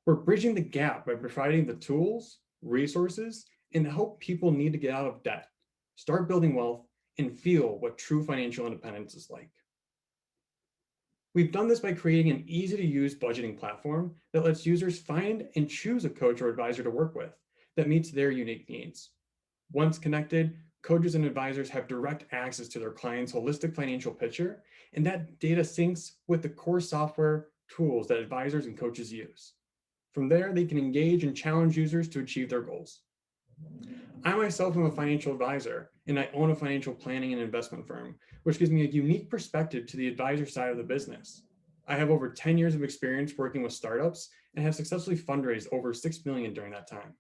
We're bridging the gap by providing the tools, resources, and the help people need to get out of debt, start building wealth, and feel what true financial independence is like. We've done this by creating an easy-to-use budgeting platform that lets users find and choose a coach or advisor to work with that meets their unique needs. Once connected, coaches and advisors have direct access to their clients' holistic financial picture, and that data syncs with the core software tools that advisors and coaches use. From there, they can engage and challenge users to achieve their goals. I myself am a financial advisor, and I own a financial planning and investment firm, which gives me a unique perspective to the advisor side of the business. I have over 10 years of experience working with startups and have successfully fundraised over $6 million during that time.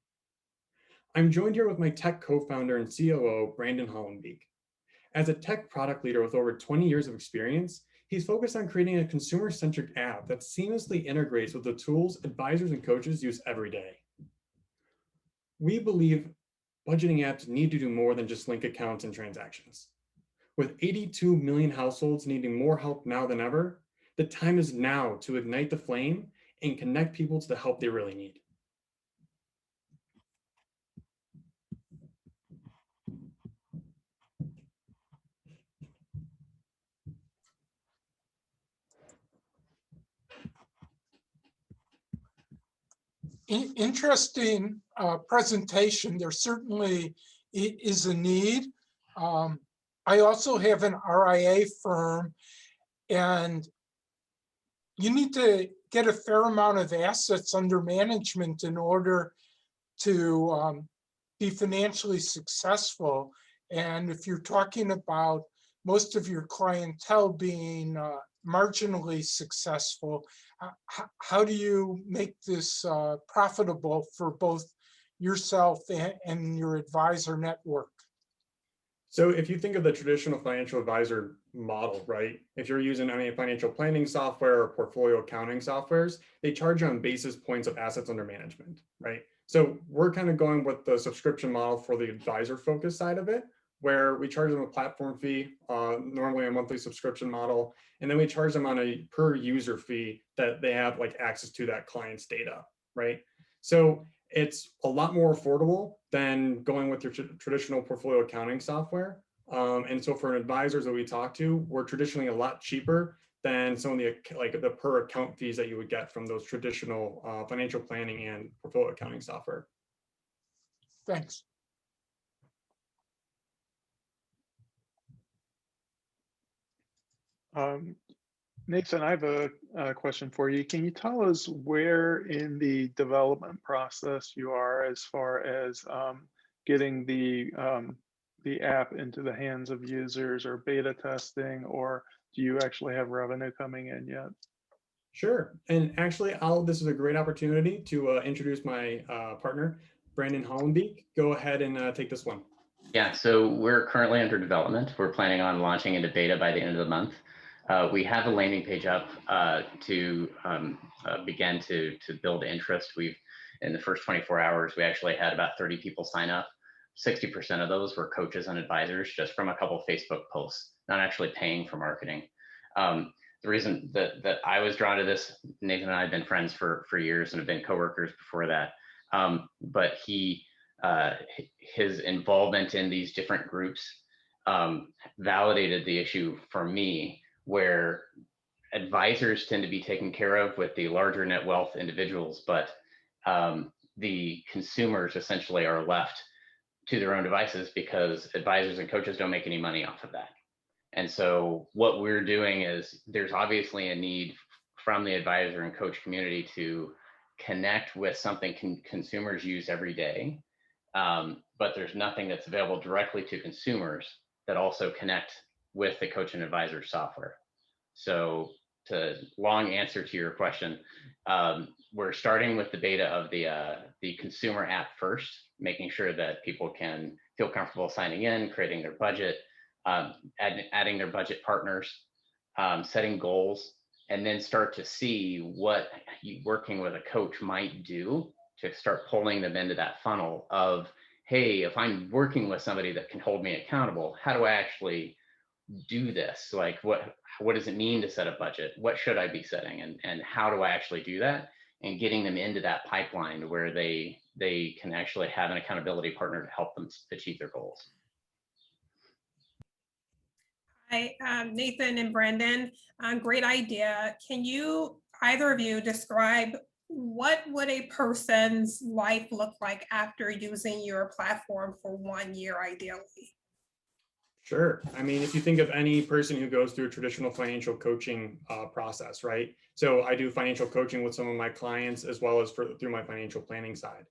I'm joined here with my tech co-founder and COO, Brandon Hallenbeek. As a tech product leader with over 20 years of experience, he's focused on creating a consumer-centric app that seamlessly integrates with the tools advisors and coaches use every day. We believe budgeting apps need to do more than just link accounts and transactions. With 82 million households needing more help now than ever, The time is now to ignite the flame and connect people to the help they really need. Interesting presentation. There certainly is a need. I also have an RIA firm, and you need to get a fair amount of assets under management in order to be financially successful. And if you're talking about most of your clientele being marginally successful, how do you make this profitable for both yourself and your advisor network? So if you think of the traditional financial advisor model, right? If you're using any financial planning software or portfolio accounting softwares, they charge you on basis points of assets under management, right? So we're kind of going with the subscription model for the advisor focused side of it, where we charge them a platform fee, normally a monthly subscription model, and then we charge them on a per user fee that they have like access to that client's data, right? So it's a lot more affordable than going with your traditional portfolio accounting software. And so for advisors that we talk to, we're traditionally a lot cheaper than some of the like the per account fees that you would get from those traditional financial planning and portfolio accounting software. Thanks. Nathan, I have a question for you. Can you tell us where in the development process you are as far as getting the app into the hands of users, or beta testing, or do you actually have revenue coming in yet? Sure. And actually, this is a great opportunity to introduce my partner, Brandon Hollenbeek. Go ahead and take this one. Yeah, so we're currently under development. We're planning on launching into beta by the end of the month. We have a landing page up to begin to build interest. In the first 24 hours, we actually had about 30 people sign up. 60% of those were coaches and advisors just from a couple of Facebook posts, not actually paying for marketing. The reason that I was drawn to this, Nathan and I have been friends for years and have been coworkers before that. But his involvement in these different groups validated the issue for me, where advisors tend to be taken care of with the larger net wealth individuals, but the consumers essentially are left to their own devices because advisors and coaches don't make any money off of that. And so what we're doing is there's obviously a need from the advisor and coach community to connect with something consumers use every day, but there's nothing that's available directly to consumers that also connect with the coach and advisor software. So to long answer to your question, we're starting with the beta of the consumer app first, making sure that people can feel comfortable signing in, creating their budget, adding their budget partners, setting goals, and then start to see what working with a coach might do to start pulling them into that funnel of, hey, if I'm working with somebody that can hold me accountable, how do I actually do this? Like, what does it mean to set a budget? What should I be setting? And how do I actually do that? And getting them into that pipeline where they can actually have an accountability partner to help them achieve their goals. Hi, Nathan and Brendan, great idea. Can you, either of you, describe what would a person's life look like after using your platform for 1 year, ideally? Sure. I mean, if you think of any person who goes through a traditional financial coaching process, right? So I do financial coaching with some of my clients as well as through my financial planning side,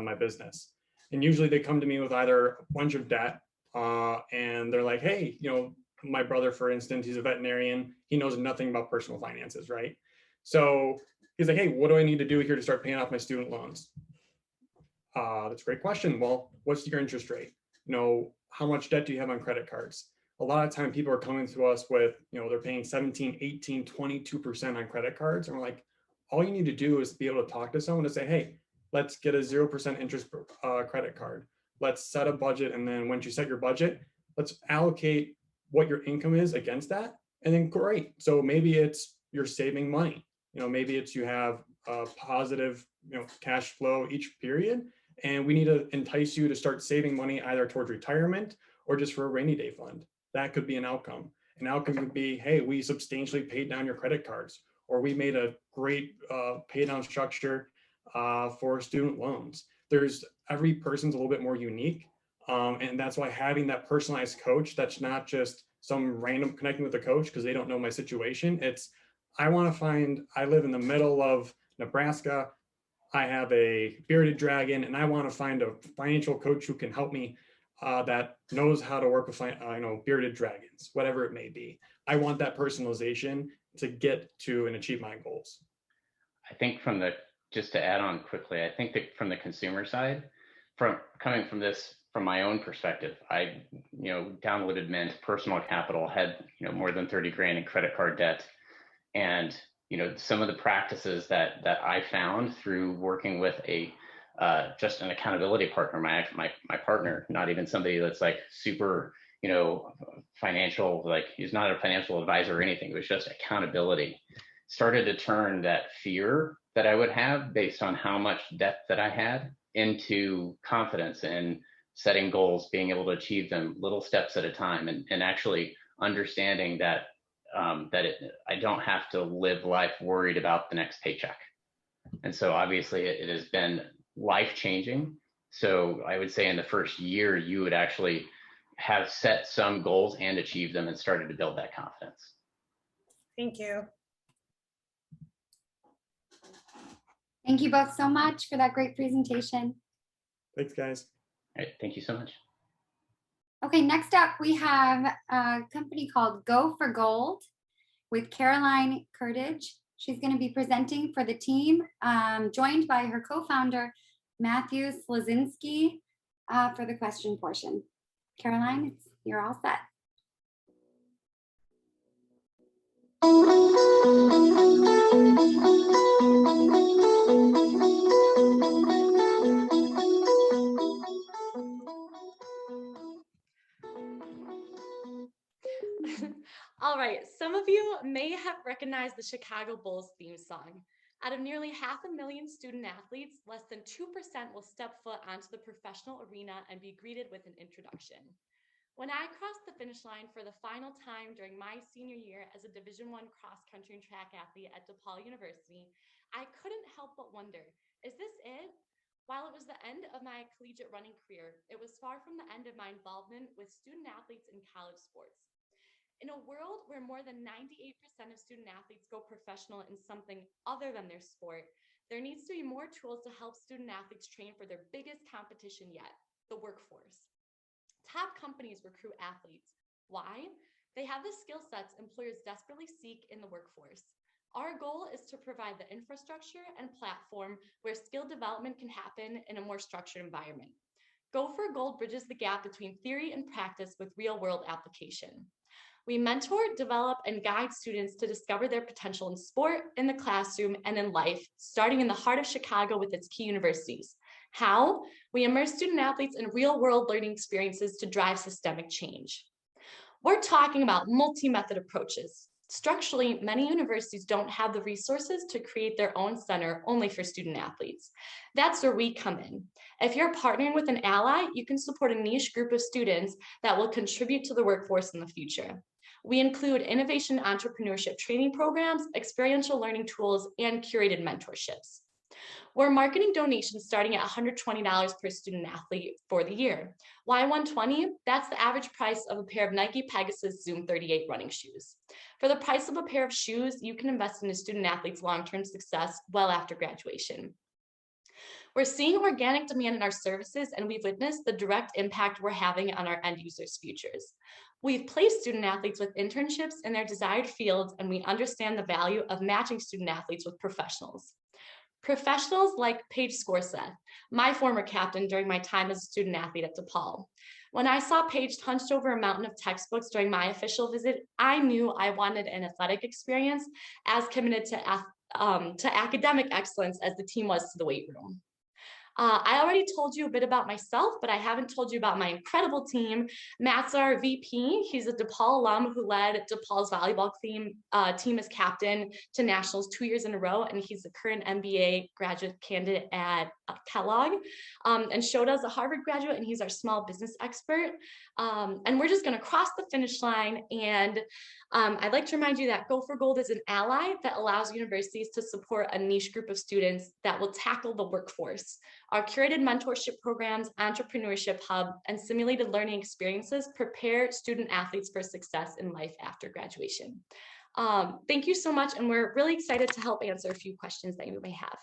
my business. And usually they come to me with either a bunch of debt and they're like, hey, my brother, for instance, he's a veterinarian. He knows nothing about personal finances, right? So he's like, hey, what do I need to do here to start paying off my student loans? That's a great question. Well, what's your interest rate? How much debt do you have on credit cards? A lot of time people are coming to us with, they're paying 17, 18, 22% on credit cards. And we're like, all you need to do is be able to talk to someone to say, hey, let's get a 0% interest credit card. Let's set a budget. And then once you set your budget, let's allocate what your income is against that. And then great. So maybe it's you're saving money. Maybe it's you have a positive, cash flow each period, and we need to entice you to start saving money either towards retirement or just for a rainy day fund. That could be an outcome. An outcome could be, hey, we substantially paid down your credit cards, or we made a great pay down structure for student loans. Every person's a little bit more unique. And that's why having that personalized coach, that's not just some random connecting with a coach because they don't know my situation. It's, I live in the middle of Nebraska. I have a bearded dragon, and I want to find a financial coach who can help me that knows how to work with bearded dragons, whatever it may be. I want that personalization to get to and achieve my goals. I think just to add on quickly, I think that from the consumer side, from my own perspective, I downloaded Mint, personal capital, had more than 30 grand in credit card debt, and some of the practices that I found through working with just an accountability partner, my partner, not even somebody that's like super financial, like he's not a financial advisor or anything. It was just accountability. Started to turn that fear that I would have based on how much debt that I had into confidence in setting goals, being able to achieve them little steps at a time, and actually understanding that I don't have to live life worried about the next paycheck. And so obviously it has been life-changing. So I would say in the first year, you would actually have set some goals and achieved them and started to build that confidence. Thank you. Thank you both so much for that great presentation. Thanks, guys. All right, thank you so much. Okay, next up we have a company called Go for Gold with Caroline Curtage. She's going to be presenting for the team, joined by her co-founder, Matthew Slazinski, for the question portion. Caroline, you're all set. All right, some of you may have recognized the Chicago Bulls theme song. Out of nearly 500,000 student athletes, less than 2% will step foot onto the professional arena and be greeted with an introduction. When I crossed the finish line for the final time during my senior year as a Division I cross-country and track athlete at DePaul University, I couldn't help but wonder, is this it? While it was the end of my collegiate running career, it was far from the end of my involvement with student athletes in college sports. In a world where more than 98% of student athletes go professional in something other than their sport, there needs to be more tools to help student athletes train for their biggest competition yet, the workforce. Top companies recruit athletes. Why? They have the skill sets employers desperately seek in the workforce. Our goal is to provide the infrastructure and platform where skill development can happen in a more structured environment. Go for Gold bridges the gap between theory and practice with real-world application. We mentor, develop, and guide students to discover their potential in sport, in the classroom, and in life, starting in the heart of Chicago with its key universities. How? We immerse student athletes in real-world learning experiences to drive systemic change. We're talking about multi-method approaches. Structurally, many universities don't have the resources to create their own center only for student athletes. That's where we come in. If you're partnering with an ally, you can support a niche group of students that will contribute to the workforce in the future. We include innovation entrepreneurship training programs, experiential learning tools, and curated mentorships. We're marketing donations starting at $120 per student athlete for the year. Why $120? That's the average price of a pair of Nike Pegasus Zoom 38 running shoes. For the price of a pair of shoes, you can invest in a student athlete's long-term success well after graduation. We're seeing organic demand in our services, and we've witnessed the direct impact we're having on our end users' futures. We've placed student athletes with internships in their desired fields, and we understand the value of matching student athletes with professionals. Professionals like Paige Scorseth, my former captain during my time as a student athlete at DePaul. When I saw Paige hunched over a mountain of textbooks during my official visit, I knew I wanted an athletic experience as committed to academic excellence as the team was to the weight room. I already told you a bit about myself, but I haven't told you about my incredible team. Matt's our VP. He's a DePaul alum who led DePaul's volleyball team as captain to nationals 2 years in a row, and he's the current MBA graduate candidate at Kellogg. And Shota's a Harvard graduate, and he's our small business expert. And we're just going to cross the finish line. And I'd like to remind you that Go for Gold is an ally that allows universities to support a niche group of students that will tackle the workforce. Our curated mentorship programs, entrepreneurship hub, and simulated learning experiences prepare student athletes for success in life after graduation. Thank you so much, and we're really excited to help answer a few questions that you may have.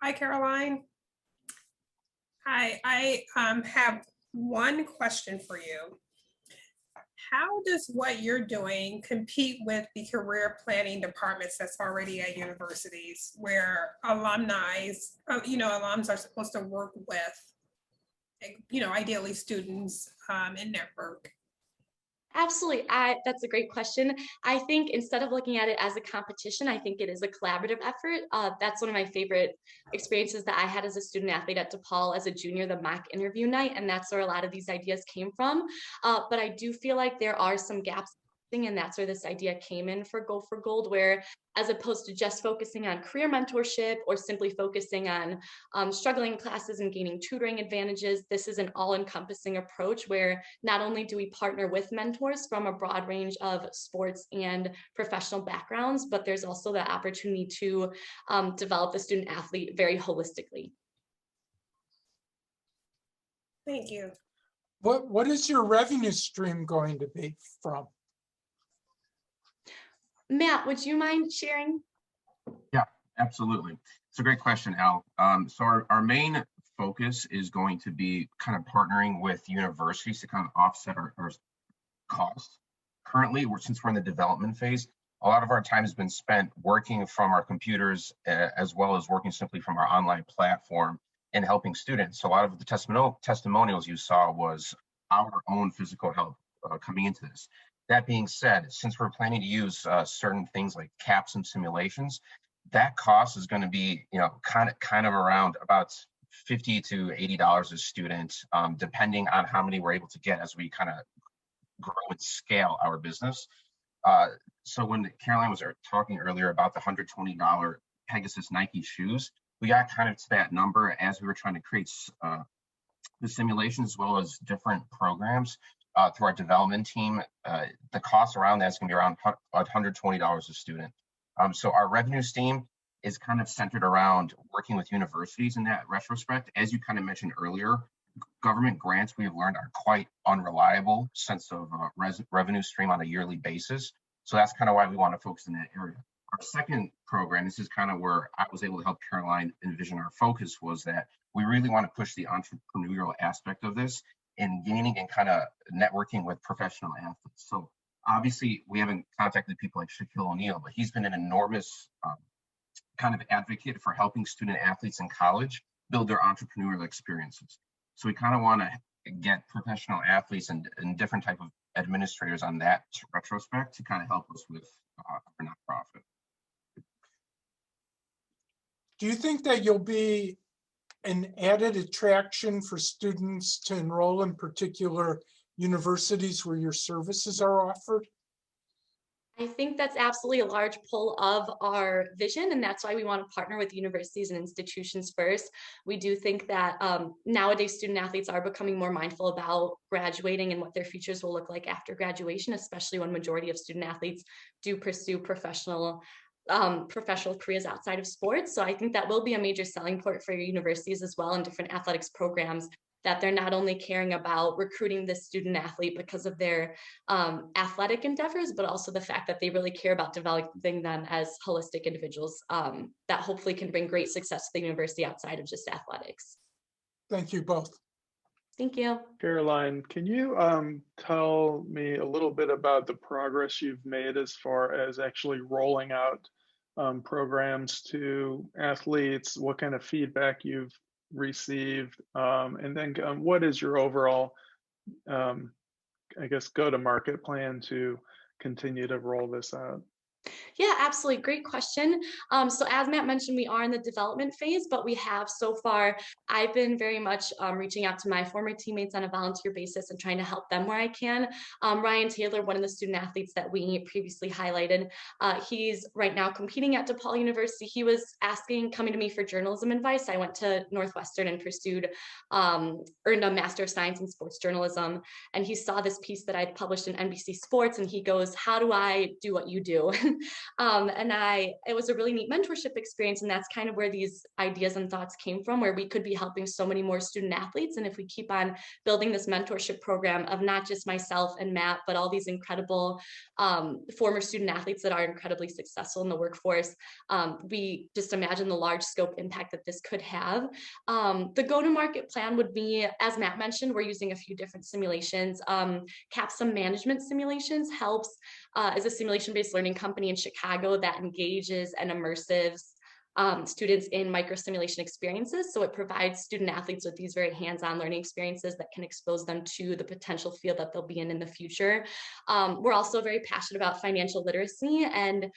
Hi, Caroline. Hi, I have one question for you. How does what you're doing compete with the career planning departments that's already at universities where alumni, alums are supposed to work with, ideally students in network? Absolutely. That's a great question. I think instead of looking at it as a competition, I think it is a collaborative effort. That's one of my favorite experiences that I had as a student athlete at DePaul as a junior, the mock interview night. And that's where a lot of these ideas came from. But I do feel like there are some gaps, and that's where this idea came in for Go for Gold, where as opposed to just focusing on career mentorship or simply focusing on struggling classes and gaining tutoring advantages, this is an all-encompassing approach where not only do we partner with mentors from a broad range of sports and professional backgrounds, but there's also the opportunity to develop the student athlete very holistically. Thank you. What is your revenue stream going to be from? Matt, would you mind sharing? Yeah, absolutely. It's a great question, Al. So our main focus is going to be kind of partnering with universities to kind of offset our costs. Currently, since we're in the development phase, a lot of our time has been spent working from our computers as well as working simply from our online platform and helping students. So a lot of the testimonials you saw was our own physical help coming into this. That being said, since we're planning to use certain things like caps and simulations, that cost is going to be, kind of around about $50 to $80 a student, depending on how many we're able to get as we kind of grow and scale our business. So when Caroline was talking earlier about the $120 Pegasus Nike shoes, we got kind of to that number as we were trying to create the simulations as well as different programs. Through our development team, the cost around that is going to be around $120 a student. So our revenue stream is kind of centered around working with universities in that retrospect. As you kind of mentioned earlier, government grants we have learned are quite unreliable sense of revenue stream on a yearly basis. So that's kind of why we want to focus in that area. Our second program, this is kind of where I was able to help Caroline envision our focus, was that we really want to push the entrepreneurial aspect of this and gaining and kind of networking with professional athletes. So obviously we haven't contacted people like Shaquille O'Neal, but he's been an enormous kind of advocate for helping student athletes in college build their entrepreneurial experiences. So we kind of want to get professional athletes and different type of administrators on that retrospect to kind of help us with our nonprofit. Do you think that you'll be an added attraction for students to enroll in particular universities where your services are offered? I think that's absolutely a large pull of our vision, and that's why we want to partner with universities and institutions first. We do think that nowadays student athletes are becoming more mindful about graduating and what their futures will look like after graduation, especially when majority of student athletes do pursue professional careers outside of sports. So I think that will be a major selling point for your universities as well, and different athletics programs, that they're not only caring about recruiting the student athlete because of their athletic endeavors, but also the fact that they really care about developing them as holistic individuals that hopefully can bring great success to the university outside of just athletics. Thank you both. Thank you. Caroline, can you tell me a little bit about the progress you've made as far as actually rolling out programs to athletes, what kind of feedback you've received, and then what is your overall, I guess, go-to-market plan to continue to roll this out? Yeah, absolutely. Great question. So as Matt mentioned, we are in the development phase, but we have so far, I've been very much reaching out to my former teammates on a volunteer basis and trying to help them where I can. Ryan Taylor, one of the student athletes that we previously highlighted, he's right now competing at DePaul University. He was coming to me for journalism advice. I went to Northwestern and pursued, earned a Master of Science in Sports Journalism. And he saw this piece that I'd published in NBC Sports and he goes, how do I do what you do? It was a really neat mentorship experience. And that's kind of where these ideas and thoughts came from, where we could be helping so many more student athletes. And if we keep on building this mentorship program of not just myself and Matt, but all these incredible former student athletes that are incredibly successful in the workforce, we just imagine the large scope impact that this could have. The go-to-market plan would be, as Matt mentioned, we're using a few different simulations. Capsum Management Simulations helps as a simulation-based learning company in Chicago that engages and immersives students in micro simulation experiences. So it provides student athletes with these very hands-on learning experiences that can expose them to the potential field that they'll be in the future. We're also very passionate about financial literacy and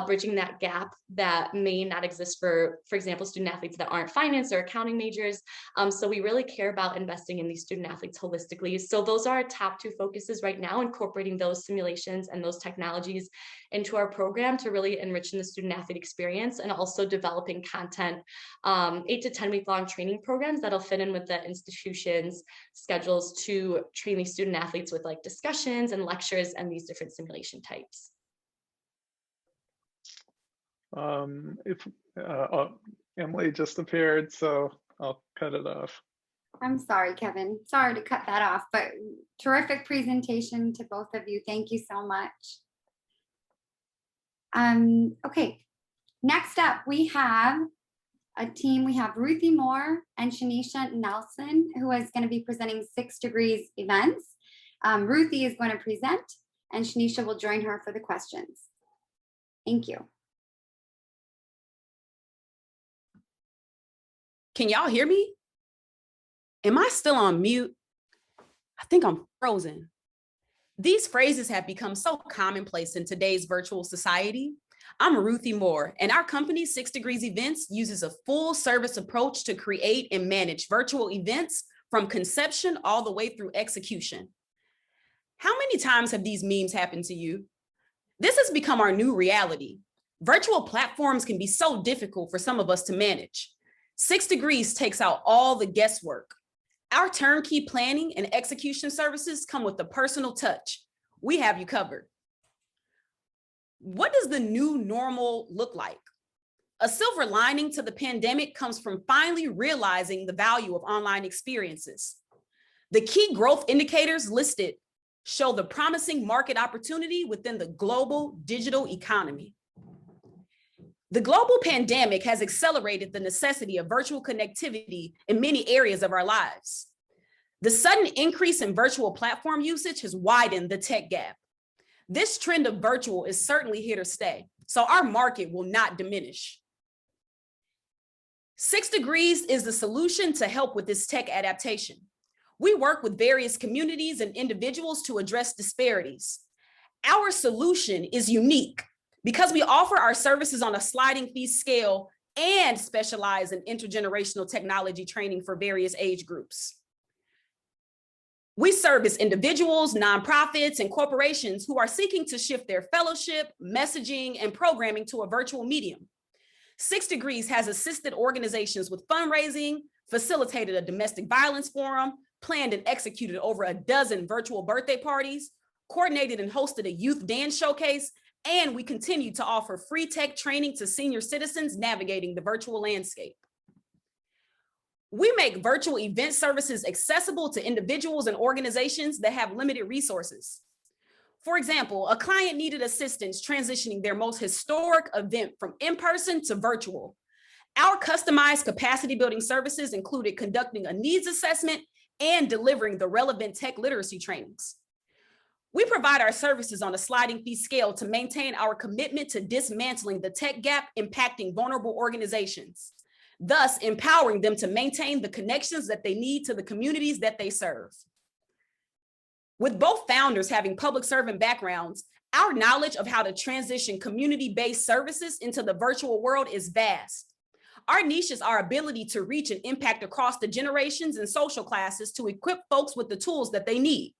bridging that gap that may not exist for example, student athletes that aren't finance or accounting majors. So we really care about investing in these student athletes holistically. So those are our top two focuses right now, incorporating those simulations and those technologies into our program to really enrich the student athlete experience, and also developing content, 8 to 10 week long training programs that'll fit in with the institution's schedules to train these student athletes with like discussions and lectures and these different simulation types. Emily just appeared, so I'll cut it off. I'm sorry, Kevin. Sorry to cut that off, but terrific presentation to both of you. Thank you so much. Okay, next up we have a team. We have Ruthie Moore and Shanisha Nelson, who is going to be presenting 6 Degrees events. Ruthie is going to present and Shanisha will join her for the questions. Thank you. Can y'all hear me? Am I still on mute? I think I'm frozen. These phrases have become so commonplace in today's virtual society. I'm Ruthie Moore, and our company, 6 Degrees Events, uses a full service approach to create and manage virtual events from conception all the way through execution. How many times have these memes happened to you? This has become our new reality. Virtual platforms can be so difficult for some of us to manage. 6 Degrees takes out all the guesswork. Our turnkey planning and execution services come with a personal touch. We have you covered. What does the new normal look like? A silver lining to the pandemic comes from finally realizing the value of online experiences. The key growth indicators listed show the promising market opportunity within the global digital economy. The global pandemic has accelerated the necessity of virtual connectivity in many areas of our lives. The sudden increase in virtual platform usage has widened the tech gap. This trend of virtual is certainly here to stay, so our market will not diminish. 6 Degrees is the solution to help with this tech adaptation. We work with various communities and individuals to address disparities. Our solution is unique because we offer our services on a sliding fee scale and specialize in intergenerational technology training for various age groups. We service individuals, nonprofits, and corporations who are seeking to shift their fellowship, messaging, and programming to a virtual medium. 6 Degrees has assisted organizations with fundraising, facilitated a domestic violence forum, planned and executed over a dozen virtual birthday parties, coordinated and hosted a youth dance showcase, and we continue to offer free tech training to senior citizens navigating the virtual landscape. We make virtual event services accessible to individuals and organizations that have limited resources. For example, a client needed assistance transitioning their most historic event from in-person to virtual. Our customized capacity building services included conducting a needs assessment and delivering the relevant tech literacy trainings. We provide our services on a sliding fee scale to maintain our commitment to dismantling the tech gap impacting vulnerable organizations, thus empowering them to maintain the connections that they need to the communities that they serve. With both founders having public servant backgrounds, our knowledge of how to transition community-based services into the virtual world is vast. Our niche is our ability to reach and impact across the generations and social classes to equip folks with the tools that they need.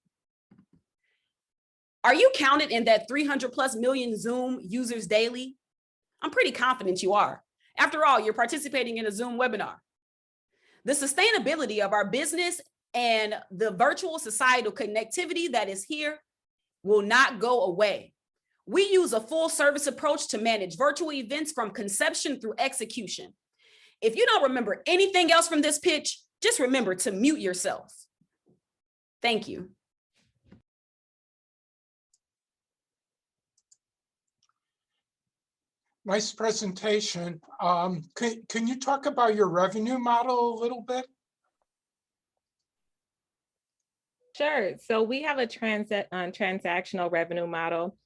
Are you counted in that 300+ million Zoom users daily? I'm pretty confident you are. After all, you're participating in a Zoom webinar. The sustainability of our business and the virtual societal connectivity that is here will not go away. We use a full service approach to manage virtual events from conception through execution. If you don't remember anything else from this pitch, just remember to mute yourself. Thank you. Nice presentation. Can you talk about your revenue model a little bit? Sure. So we have a transactional revenue model,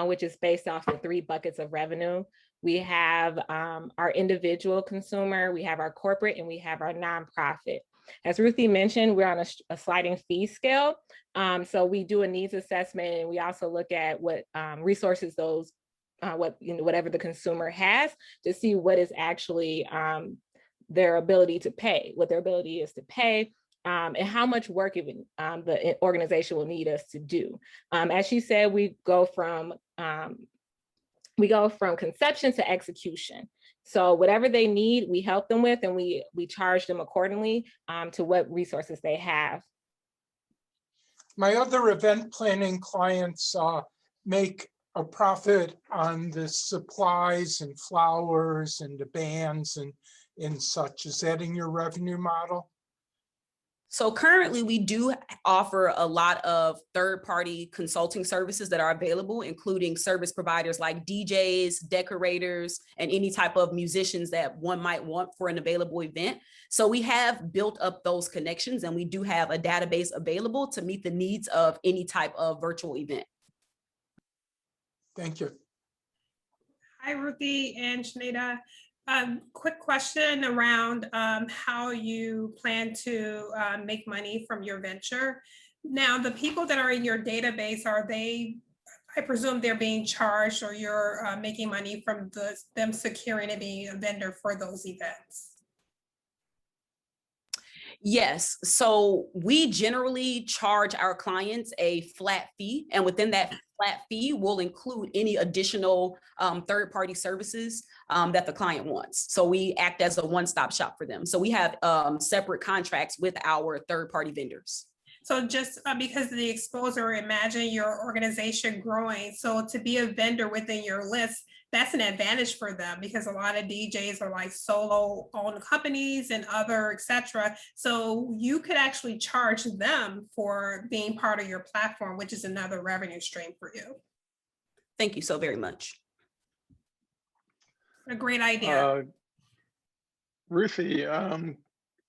which is based off of 3 buckets of revenue. We have our individual consumer, we have our corporate, and we have our nonprofit. As Ruthie mentioned, we're on a sliding fee scale. So we do a needs assessment, and we also look at what resources those, whatever the consumer has, to see what is actually their ability to pay, what their ability is to pay. And how much work even the organization will need us to do. As she said, we go from conception to execution. So whatever they need, we help them with, and we charge them accordingly to what resources they have. My other event planning clients make a profit on the supplies and flowers and the bands and such. Is that in your revenue model? So currently we do offer a lot of third-party consulting services that are available, including service providers like DJs, decorators, and any type of musicians that one might want for an available event. So we have built up those connections, and we do have a database available to meet the needs of any type of virtual event. Thank you. Hi, Ruthie and Shanita. Quick question around how you plan to make money from your venture. Now, the people that are in your database, are they, I presume they're being charged, or you're making money from them securing and being a vendor for those events? Yes, so we generally charge our clients a flat fee, and within that flat fee will include any additional third-party services that the client wants. So we act as a one-stop shop for them. So we have separate contracts with our third-party vendors. So just because of the exposure, imagine your organization growing. So to be a vendor within your list, that's an advantage for them, because a lot of DJs are like solo owned companies and other, etc. So you could actually charge them for being part of your platform, which is another revenue stream for you. Thank you so very much. A great idea. Ruthie, I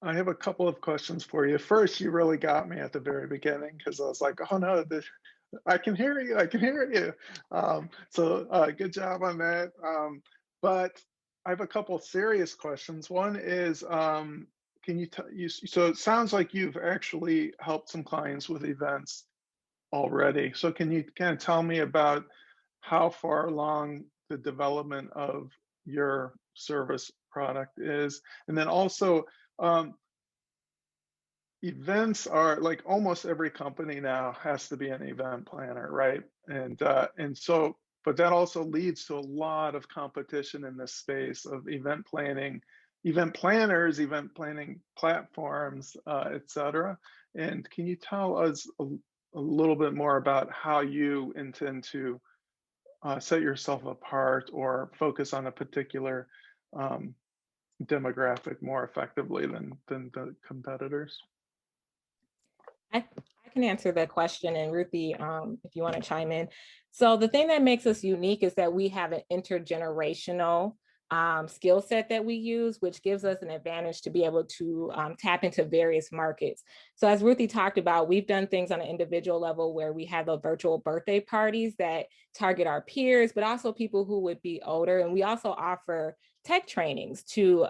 have a couple of questions for you. First, you really got me at the very beginning, because I was like, oh no, I can hear you, I can hear you. So good job on that. But I have a couple of serious questions. One is, can you tell you, so it sounds like you've actually helped some clients with events already. So can you kind of tell me about how far along the development of your service product is? And then also, events are like, almost every company now has to be an event planner, right? And so, but that also leads to a lot of competition in this space of event planning, event planners, event planning platforms, et cetera. And can you tell us a little bit more about how you intend to set yourself apart or focus on a particular demographic more effectively than the competitors? I can answer that question, and Ruthie, if you want to chime in. So the thing that makes us unique is that we have an intergenerational skill set that we use, which gives us an advantage to be able to tap into various markets. So as Ruthie talked about, we've done things on an individual level where we have the virtual birthday parties that target our peers, but also people who would be older. And we also offer tech trainings to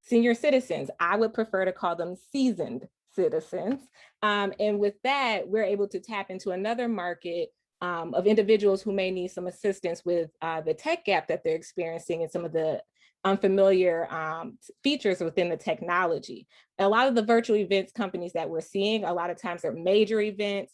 senior citizens. I would prefer to call them seasoned citizens. And with that, we're able to tap into another market of individuals who may need some assistance with the tech gap that they're experiencing and some of the unfamiliar features within the technology. A lot of the virtual events companies that we're seeing, a lot of times are major events.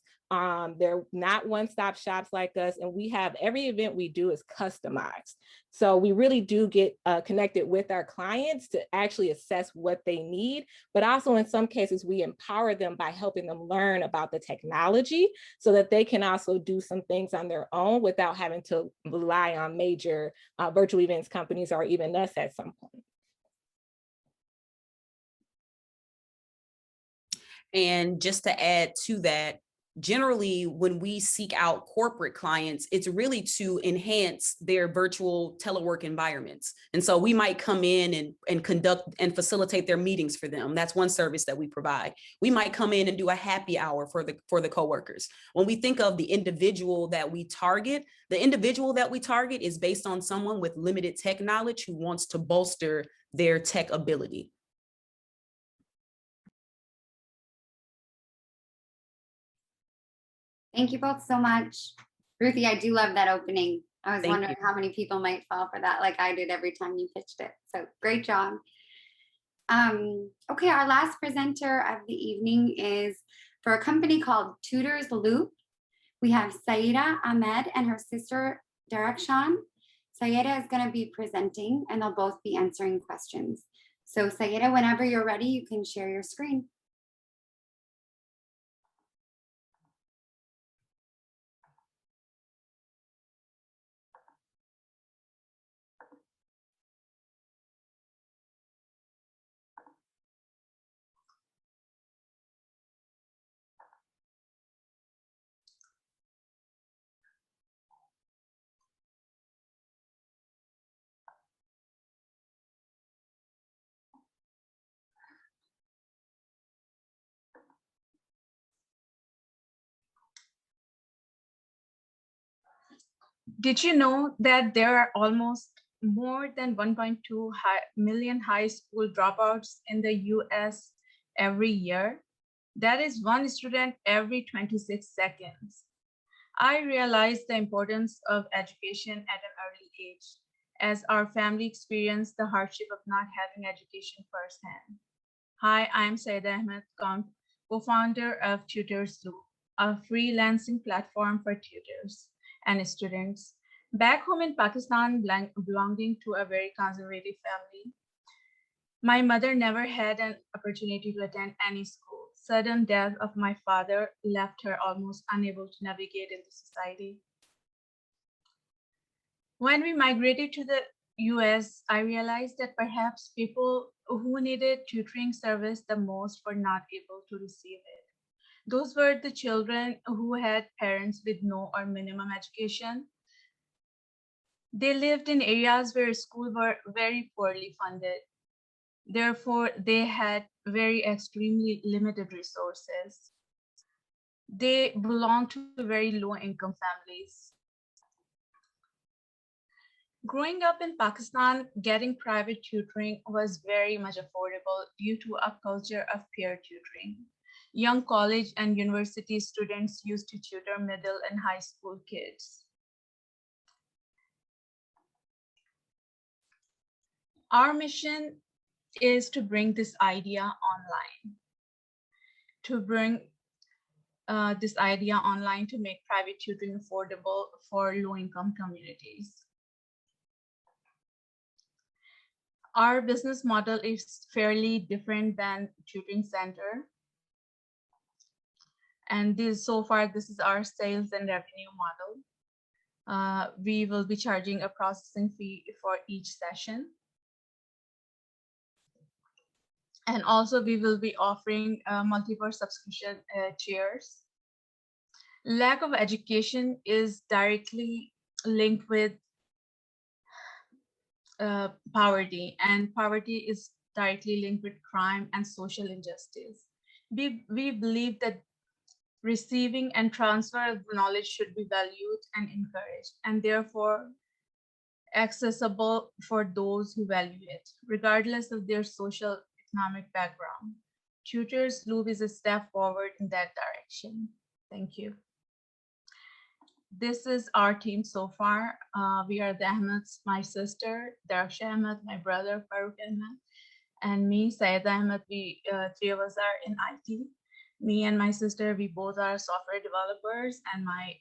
They're not one-stop shops like us, and we have every event we do is customized. So we really do get connected with our clients to actually assess what they need, but also in some cases we empower them by helping them learn about the technology so that they can also do some things on their own without having to rely on major virtual events companies or even us at some point. And just to add to that, generally, when we seek out corporate clients, it's really to enhance their virtual telework environments. And so we might come in and conduct and facilitate their meetings for them. That's one service that we provide. We might come in and do a happy hour for the coworkers. When we think of the individual that we target, is based on someone with limited tech knowledge who wants to bolster their tech ability. Thank you both so much. Ruthie, I do love that opening. I was Thank wondering how many people might fall for that like I did every time you pitched it. So great job. Okay, our last presenter of the evening is for a company called Tutors Loop. We have Saida Ahmed and her sister Direction. Saida is going to be presenting and they'll both be answering questions. So Saida, whenever you're ready, you can share your screen. Did you know that there are almost more than 1.2 million high school dropouts in the US every year? That is one student every 26 seconds. I realized the importance of education at an early age, as our family experienced the hardship of not having education firsthand. Hi, I'm Saida Ahmed, co-founder of Tutors Loop, a freelancing platform for tutors and students. Back home in Pakistan, belonging to a very conservative family, my mother never had an opportunity to attend any school. Sudden death of my father left her almost unable to navigate into society. When we migrated to the US, I realized that perhaps people who needed tutoring service the most were not able to receive it. Those were the children who had parents with no or minimum education. They lived in areas where schools were very poorly funded. Therefore, they had very extremely limited resources. They belonged to very low income families. Growing up in Pakistan, getting private tutoring was very much affordable due to a culture of peer tutoring. Young college and university students used to tutor middle and high school kids. Our mission is to bring this idea online, to make private tutoring affordable for low-income communities. Our business model is fairly different than tutoring center. And so far, this is our sales and revenue model. We will be charging a processing fee for each session. And also we will be offering multiple subscription tiers. Lack of education is directly linked with poverty, and poverty is directly linked with crime and social injustice. We believe that receiving and transfer of knowledge should be valued and encouraged, and therefore accessible for those who value it, regardless of their social economic background. Tutors Loop is a step forward in that direction. Thank you. This is our team so far. We are the Ahmeds, my sister, Darsha Ahmed, my brother, Farooq Ahmed, and me, Syed Ahmed. We three of us are in IT. Me and my sister, we both are software developers, and my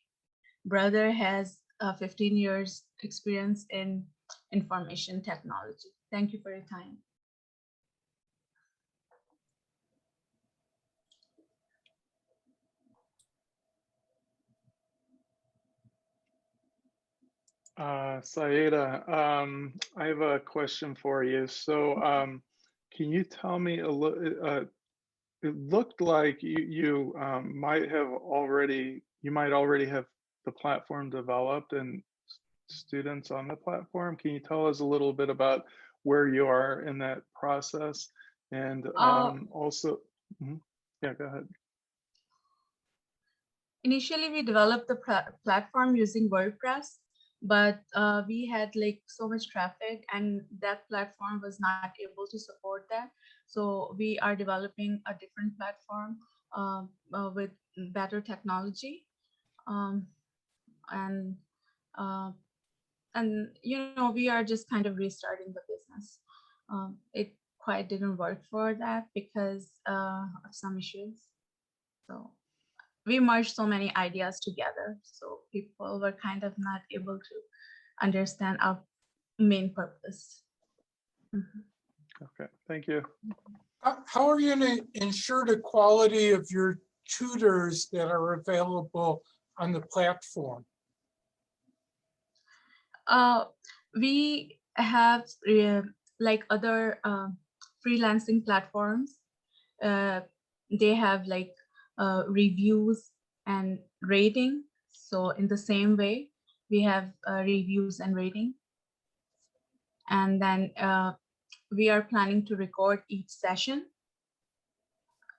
brother has 15 years experience in information technology. Thank you for your time. Saida, I have a question for you. So can you tell me a little, it looked like you might already have the platform developed and students on the platform. Can you tell us a little bit about where you are in that process? And also, yeah, go ahead. Initially, we developed the platform using WordPress, but we had like so much traffic and that platform was not able to support that. So we are developing a different platform with better technology. And you know, we are just kind of restarting the business. It quite didn't work for that because of some issues. So we merged so many ideas together, so people were kind of not able to understand our main purpose. Okay, thank you. How are you going to ensure the quality of your tutors that are available on the platform? We have like other freelancing platforms. They have like reviews and rating. So in the same way, we have reviews and rating. And then we are planning to record each session.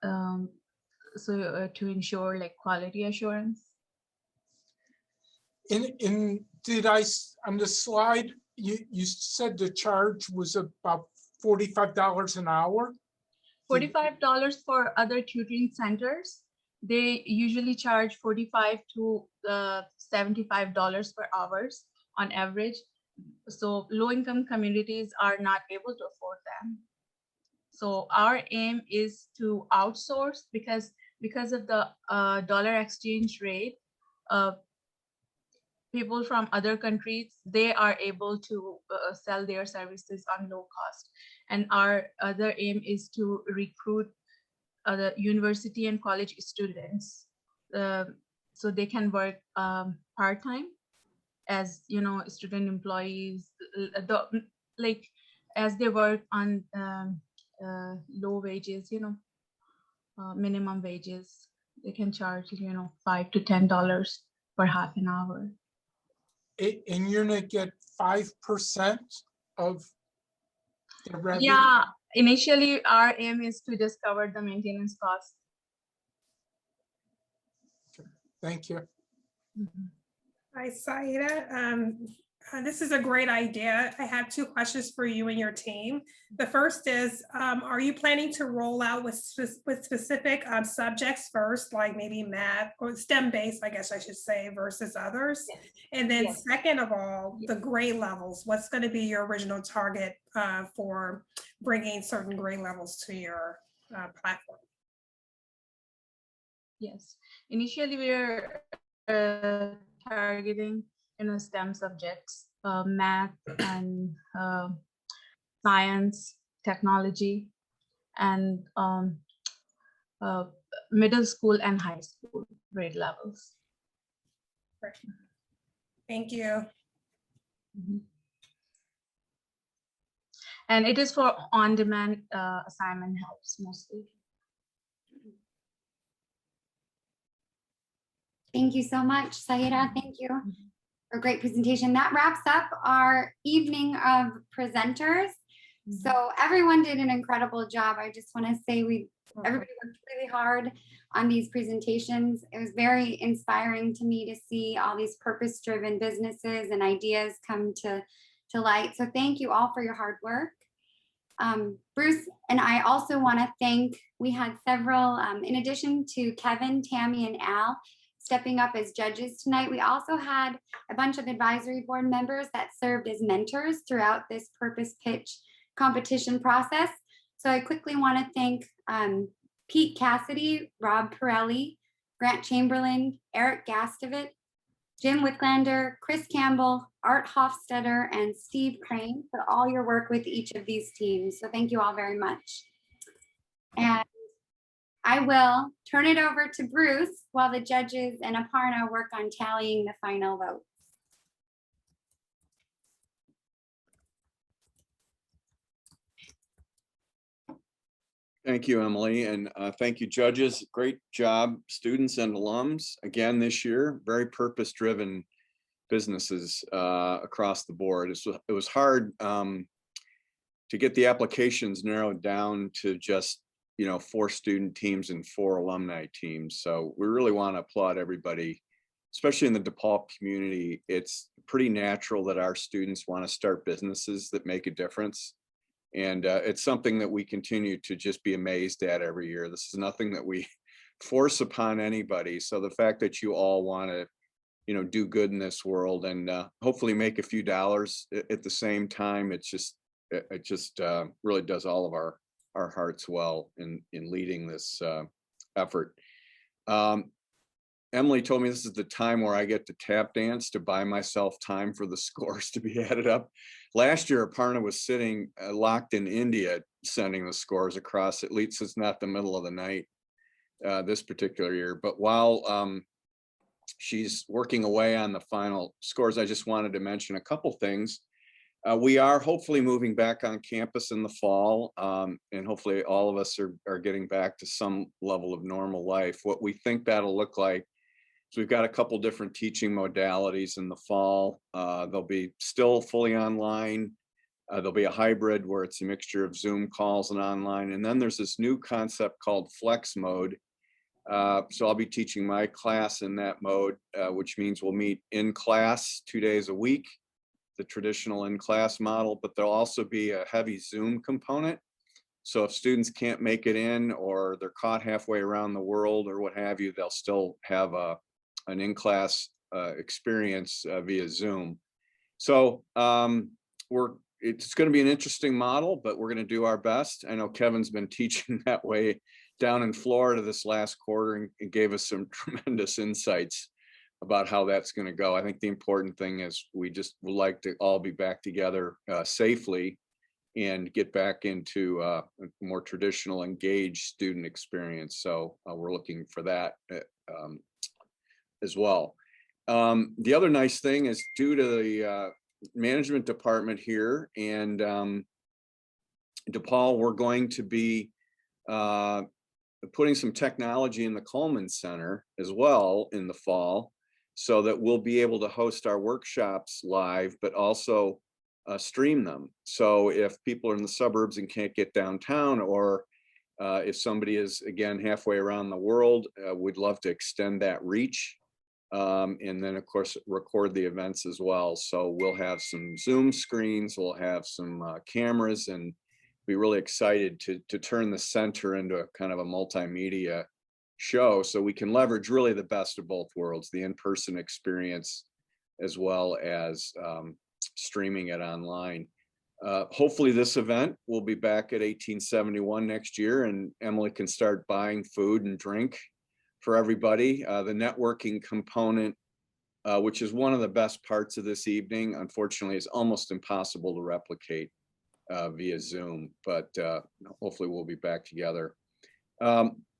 So to ensure like quality assurance. Did I, on the slide, you said the charge was about $45 an hour? $45 for other tutoring centers. They usually charge $45 to $75 per hours on average. So low-income communities are not able to afford them. So our aim is to outsource because of the dollar exchange rate. People from other countries, they are able to sell their services on low cost. And our other aim is to recruit other university and college students so they can work part-time as, you know, student employees, like as they work on low wages, you know, minimum wages. They can charge, you know, $5 to $10 for half an hour. And you're gonna get 5% of the revenue? Yeah, initially our aim is to just cover the maintenance costs. Thank you. Hi, Saida. This is a great idea. I have two questions for you and your team. The first is, are you planning to roll out with specific subjects first, like maybe math or STEM-based, I guess I should say, versus others? Yes. And then Yes. second of all, the grade levels. What's going to be your original target for bringing certain grade levels to your platform? Yes, initially we are targeting, you know, STEM subjects, math and science, technology, and middle school and high school grade levels. Great. Thank you. And it is for on-demand assignment helps mostly. Thank you so much, Saida. Thank you for a great presentation. That wraps up our evening of presenters. So everyone did an incredible job. I just want to say everybody worked really hard on these presentations. It was very inspiring to me to see all these purpose-driven businesses and ideas come to light. So thank you all for your hard work. Bruce and I also want to thank, we had several, in addition to Kevin, Tammy, and Al stepping up as judges tonight, we also had a bunch of advisory board members that served as mentors throughout this purpose pitch competition process. So I quickly want to thank Pete Cassidy, Rob Pirelli, Grant Chamberlain, Eric Gastavit, Jim Wicklander, Chris Campbell, Art Hofstetter, and Steve Crane for all your work with each of these teams. So thank you all very much. And I will turn it over to Bruce while the judges and Aparna work on tallying the final votes. Thank you, Emily, and thank you, judges. Great job, students and alums. Again, this year, very purpose-driven businesses across the board. It was hard to get the applications narrowed down to just 4 student teams and 4 alumni teams. So we really want to applaud everybody, especially in the DePaul community. It's pretty natural that our students want to start businesses that make a difference. And it's something that we continue to just be amazed at every year. This is nothing that we force upon anybody. So the fact that you all want to, do good in this world and hopefully make a few dollars at the same time, it just really does all of our hearts well in leading this effort. Emily told me this is the time where I get to tap dance to buy myself time for the scores to be added up. Last year, Aparna was sitting locked in India, sending the scores across. At least it's not the middle of the night this particular year. But while she's working away on the final scores, I just wanted to mention a couple things. We are hopefully moving back on campus in the fall, and hopefully all of us are getting back to some level of normal life. What we think that'll look like, so we've got a couple different teaching modalities in the fall. They'll be still fully online. There'll be a hybrid where it's a mixture of Zoom calls and online. And then there's this new concept called flex mode. So I'll be teaching my class in that mode, which means we'll meet in class 2 days a week, the traditional in-class model, but there'll also be a heavy Zoom component. So if students can't make it in or they're caught halfway around the world or what have you, they'll still have an in-class experience via Zoom. So it's going to be an interesting model, but we're going to do our best. I know Kevin's been teaching that way down in Florida this last quarter and gave us some tremendous insights about how that's going to go. I think the important thing is we just would like to all be back together safely and get back into a more traditional engaged student experience. So we're looking for that as well. The other nice thing is due to the management department here and DePaul, we're going to be putting some technology in the Coleman Center as well in the fall, so that we'll be able to host our workshops live, but also stream them. So if people are in the suburbs and can't get downtown, or if somebody is, again, halfway around the world, we'd love to extend that reach. And then, of course, record the events as well. So we'll have some Zoom screens, we'll have some cameras, and be really excited to turn the center into a kind of a multimedia show, so we can leverage really the best of both worlds, the in-person experience as well as streaming it online. Hopefully this event will be back at 1871 next year, and Emily can start buying food and drink for everybody. The networking component, which is one of the best parts of this evening, unfortunately is almost impossible to replicate via Zoom, but hopefully we'll be back together.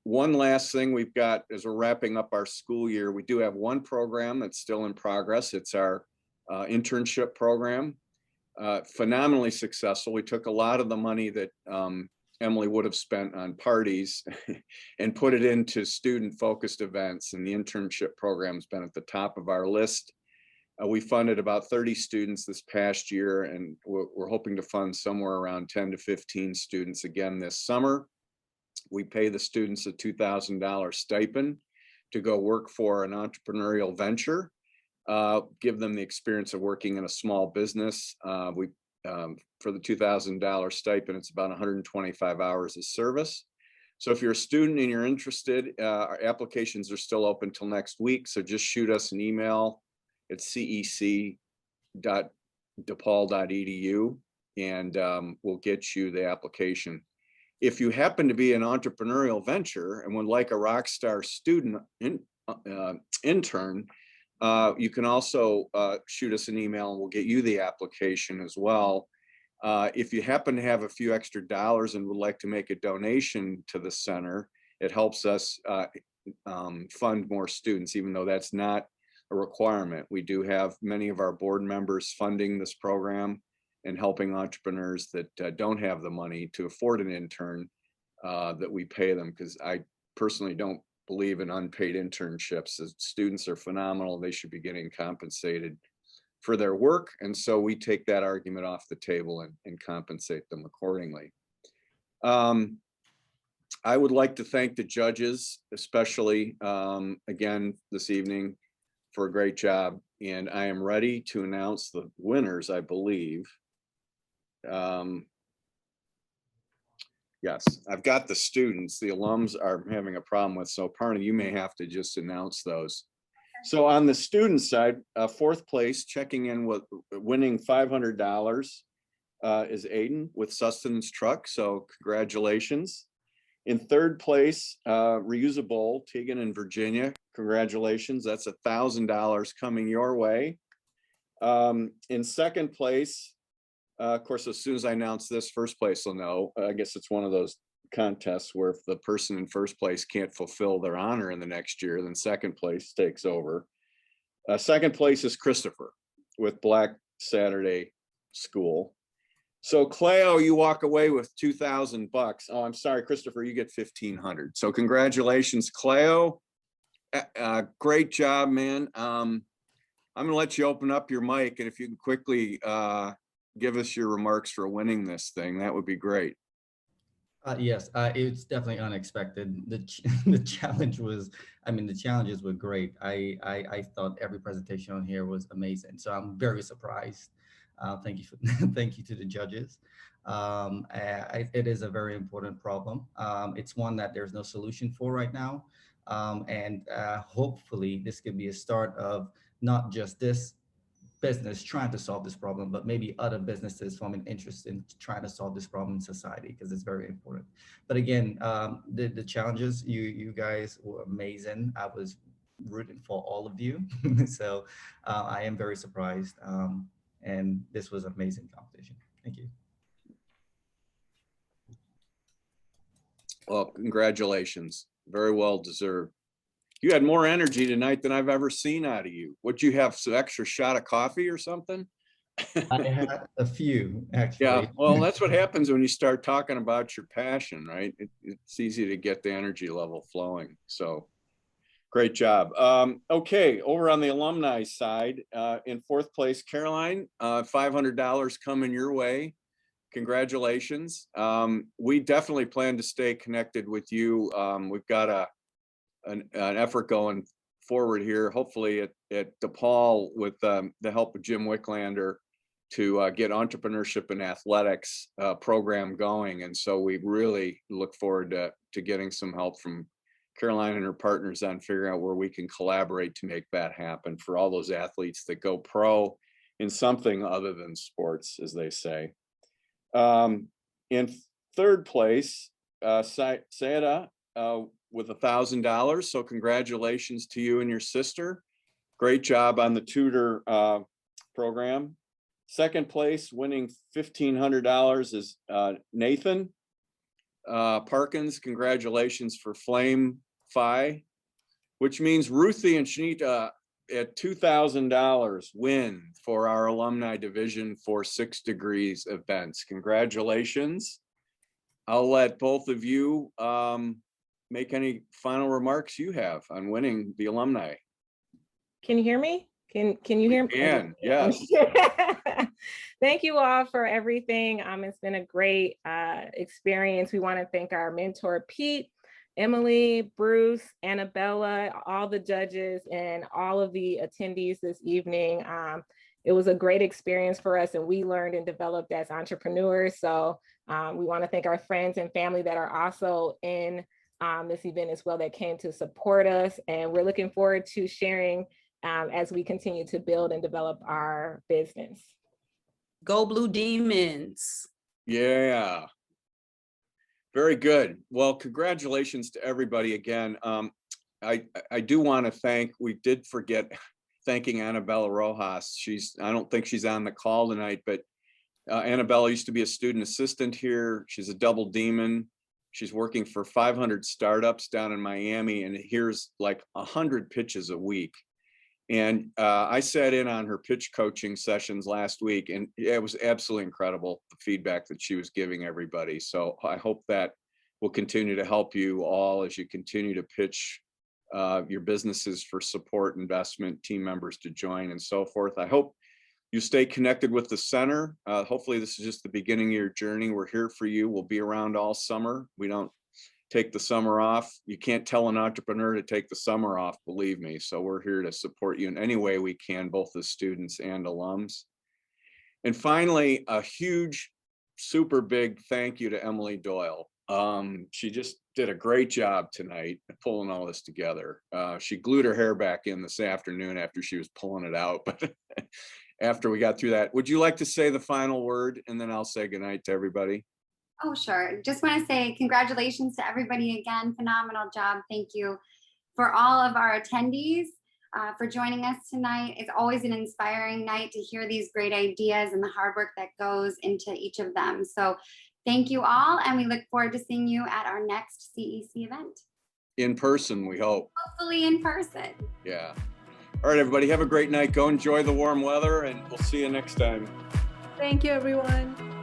One last thing we've got as we're wrapping up our school year, we do have one program that's still in progress. It's our internship program. Phenomenally successful. We took a lot of the money that Emily would have spent on parties and put it into student-focused events, and the internship program's been at the top of our list. We funded about 30 students this past year, and we're hoping to fund somewhere around 10 to 15 students again this summer. We pay the students a $2,000 stipend to go work for an entrepreneurial venture, give them the experience of working in a small business. We for the $2,000 stipend, it's about 125 hours of service. So if you're a student and you're interested, our applications are still open till next week. So just shoot us an email at cec.depaul.edu and we'll get you the application. If you happen to be an entrepreneurial venture and would like a rockstar student intern, you can also shoot us an email and we'll get you the application as well. If you happen to have a few extra dollars and would like to make a donation to the center, it helps us fund more students, even though that's not a requirement. We do have many of our board members funding this program and helping entrepreneurs that don't have the money to afford an intern, that we pay them, because I personally don't believe in unpaid internships. The students are phenomenal. They should be getting compensated for their work. And so we take that argument off the table and compensate them accordingly. I would like to thank the judges, especially again this evening, for a great job. And I am ready to announce the winners, I believe. Yes, I've got the students. The alums are having a problem with, so Parna, you may have to just announce those. So on the student side, fourth place, checking in with winning $500 is Aiden with Sustenance Truck. So congratulations. In third place, Reusable, Tegan in Virginia. Congratulations. That's $1,000 coming your way. In second place, of course, as soon as I announce this, first place will know. I guess it's one of those contests where if the person in first place can't fulfill their honor in the next year, then second place takes over. Second place is Christopher with Black Saturday School. So Claoe, you walk away with $2,000. Oh, I'm sorry, Christopher, you get 1,500. So congratulations, Claoe. Great job, man. I'm gonna let you open up your mic, and if you can quickly give us your remarks for winning this thing, that would be great. Yes, it's definitely unexpected. The challenge was, I mean, the challenges were great. I thought every presentation on here was amazing. So I'm very surprised. Thank you thank you to the judges. It is a very important problem. It's one that there's no solution for right now. Hopefully this could be a start of not just this business trying to solve this problem, but maybe other businesses forming interest in trying to solve this problem in society, because it's very important. But again, the challenges, you guys were amazing. I was rooting for all of you. So I am very surprised. And this was an amazing competition. Thank you. Well, congratulations. Very well deserved. You had more energy tonight than I've ever seen out of you. Would you have some extra shot of coffee or something? I had a few, actually. Yeah, well, that's what happens when you start talking about your passion, right? It's easy to get the energy level flowing. So great job. Okay, over on the alumni side, in fourth place, Caroline, $500 coming your way. Congratulations. We definitely plan to stay connected with you. We've got an effort going forward here, hopefully at DePaul, with the help of Jim Wicklander, to get entrepreneurship and athletics program going. And so we really look forward to getting some help from Caroline and her partners on figuring out where we can collaborate to make that happen for all those athletes that go pro in something other than sports, as they say. In third place, Sayeda with $1,000. So congratulations to you and your sister. Great job on the tutor program. Second place, winning $1,500, is Nathan Parkins. Congratulations for Flame Phi, which means Ruthie and Shanita at $2,000 win for our alumni division for 6 Degrees events. Congratulations. I'll let both of you make any final remarks you have on winning the alumni. Can you hear me? Can you hear me? Can, yes. Thank you all for everything. It's been a great experience. We want to thank our mentor, Pete, Emily, Bruce, Annabella, all the judges, and all of the attendees this evening. it was a great experience for us, and we learned and developed as entrepreneurs. So we want to thank our friends and family that are also in this event as well, that came to support us. And we're looking forward to sharing as we continue to build and develop our business. Go Blue Demons. Yeah. Very good. Well, congratulations to everybody again. I do want to thank, we did forget thanking Annabella Rojas. I don't think she's on the call tonight, but Annabella used to be a student assistant here. She's a double demon. She's working for 500 startups down in Miami and hears like 100 pitches a week. And I sat in on her pitch coaching sessions last week, and it was absolutely incredible, the feedback that she was giving everybody. So I hope that will continue to help you all as you continue to pitch your businesses for support, investment, team members to join, and so forth. I hope you stay connected with the center. Hopefully this is just the beginning of your journey. We're here for you. We'll be around all summer. We don't take the summer off. You can't tell an entrepreneur to take the summer off, believe me. So we're here to support you in any way we can, both as students and alums. And finally, a huge, super big thank you to Emily Doyle. She just did a great job tonight pulling all this together. She glued her hair back in this afternoon after she was pulling it out. But after we got through that, would you like to say the final word? And then I'll say goodnight to everybody. Oh, sure. Just want to say congratulations to everybody again. Phenomenal job. Thank you for all of our attendees for joining us tonight. It's always an inspiring night to hear these great ideas and the hard work that goes into each of them. So thank you all, and we look forward to seeing you at our next CEC event. In person, we hope. Hopefully in person. Yeah. All right, everybody, have a great night. Go enjoy the warm weather, and we'll see you next time. Thank you, everyone.